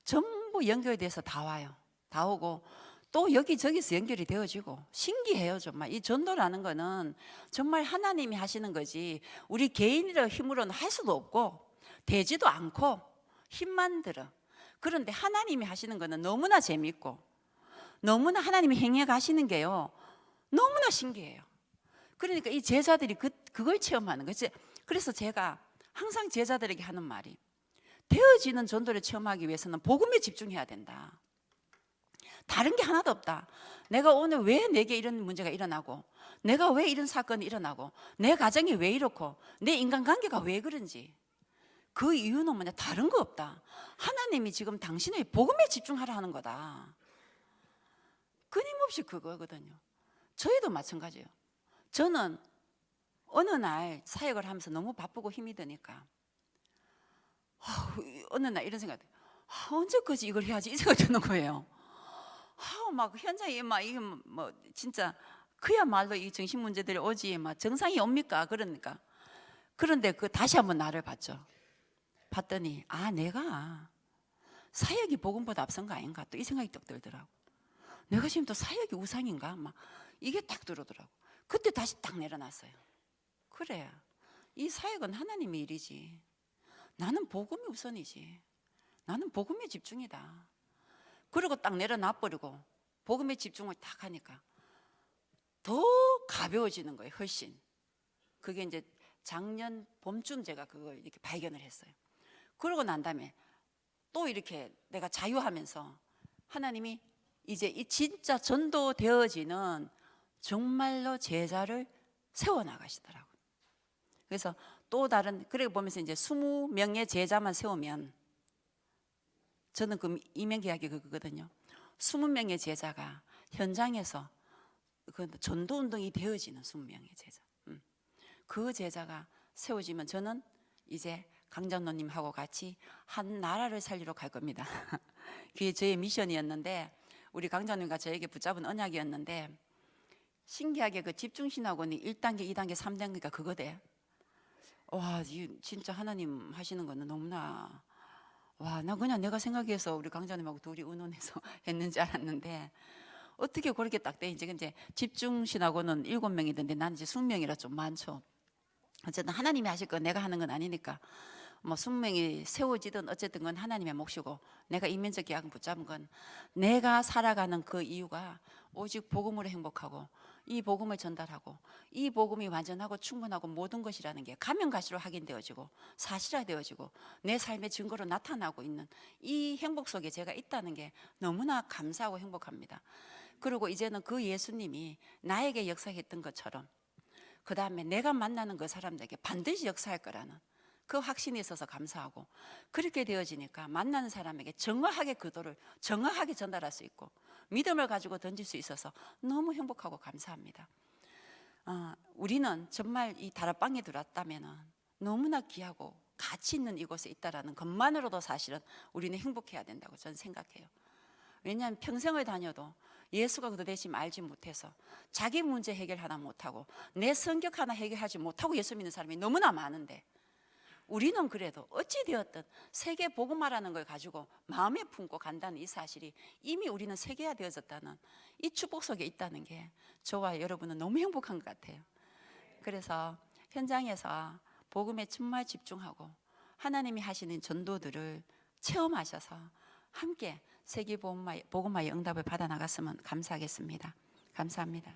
전부 연결돼서 다 와요. 다 오고 또 여기저기서 연결이 되어지고 신기해요. 정말 이 전도라는 거는 정말 하나님이 하시는 거지 우리 개인의 힘으로는 할 수도 없고 되지도 않고 힘만 들어. 그런데 하나님이 하시는 거는 너무나 재밌고 너무나 하나님이 행해 가시는 게요 너무나 신기해요. 그러니까 이 제자들이 그걸 체험하는 거지. 그래서 제가 항상 제자들에게 하는 말이, 되어지는 전도를 체험하기 위해서는 복음에 집중해야 된다. 다른 게 하나도 없다. 내가 오늘 왜 내게 이런 문제가 일어나고, 내가 왜 이런 사건이 일어나고, 내 가정이 왜 이렇고, 내 인간관계가 왜 그런지, 그 이유는 뭐냐? 다른 거 없다. 하나님이 지금 당신의 복음에 집중하라 하는 거다. 끊임없이 그거거든요. 저희도 마찬가지예요. 저는 어느 날 사역을 하면서 너무 바쁘고 힘이 드니까 어느 날 이런 생각이, 언제까지 이걸 해야지 이 생각이 드는 거예요. 막 현장에 막 이게 뭐 진짜 그야말로 이 정신 문제들이 오지 막 정상이 옵니까? 그러니까. 그런데 그 다시 한번 나를 봤더니 내가 사역이 복음보다 앞선 거 아닌가 또 이 생각이 딱 들더라고. 내가 지금 또 사역이 우상인가 막 이게 딱 들어오더라고. 그때 다시 딱 내려놨어요. 그래, 이 사역은 하나님의 일이지. 나는 복음이 우선이지. 나는 복음에 집중이다. 그리고 딱 내려놔버리고 복음에 집중을 딱 하니까 더 가벼워지는 거예요. 훨씬. 그게 이제 작년 봄쯤 제가 그걸 이렇게 발견을 했어요. 그러고 난 다음에 또 이렇게 내가 자유하면서 하나님이 이제 이 진짜 전도되어지는 정말로 제자를 세워나가시더라고요. 그래서 또 다른, 그래 보면서 이제 20명의 제자만 세우면, 저는 그 이명계약이 그거거든요. 20명의 제자가 현장에서 그 전도운동이 되어지는 20명의 제자. 그 제자가 세워지면 저는 이제 강장로님하고 같이 한 나라를 살리러 갈 겁니다. 그게 저의 미션이었는데, 우리 강장로님과 저에게 붙잡은 언약이었는데, 신기하게 그 집중신학원이 1단계, 2단계, 3단계가 그거대. 와, 진짜 하나님 하시는 거는 너무나, 나 그냥 내가 생각해서 우리 강장님하고 둘이 의논해서 했는지 알았는데, 어떻게 그렇게 딱 돼. 이제 집중신학원은 7명이던데 난 이제 20명이라 좀 많죠. 어쨌든 하나님이 하실 거 내가 하는 건 아니니까 뭐 20명이 세워지든 어쨌든 건 하나님의 몫이고, 내가 이면적 계약은 붙잡은 건 내가 살아가는 그 이유가 오직 복음으로 행복하고 이 복음을 전달하고 이 복음이 완전하고 충분하고 모든 것이라는 게 가면 갈수록 확인되어지고 사실화되어지고 내 삶의 증거로 나타나고 있는 이 행복 속에 제가 있다는 게 너무나 감사하고 행복합니다. 그리고 이제는 그 예수님이 나에게 역사했던 것처럼 그 다음에 내가 만나는 그 사람들에게 반드시 역사할 거라는 그 확신이 있어서 감사하고, 그렇게 되어지니까 만나는 사람에게 정확하게 그도를 정확하게 전달할 수 있고 믿음을 가지고 던질 수 있어서 너무 행복하고 감사합니다. 우리는 정말 이 다락방에 들어왔다면 너무나 귀하고 가치 있는 이곳에 있다라는 것만으로도 사실은 우리는 행복해야 된다고 저는 생각해요. 왜냐하면 평생을 다녀도 예수가 그 대신 알지 못해서 자기 문제 해결 하나 못하고 내 성격 하나 해결하지 못하고 예수 믿는 사람이 너무나 많은데, 우리는 그래도 어찌되었든 세계 복음화라는 걸 가지고 마음에 품고 간다는 이 사실이 이미 우리는 세계화되어졌다는 이 축복 속에 있다는 게 저와 여러분은 너무 행복한 것 같아요. 그래서 현장에서 복음에 정말 집중하고 하나님이 하시는 전도들을 체험하셔서 함께 세계 복음화의 응답을 받아 나갔으면 감사하겠습니다. 감사합니다.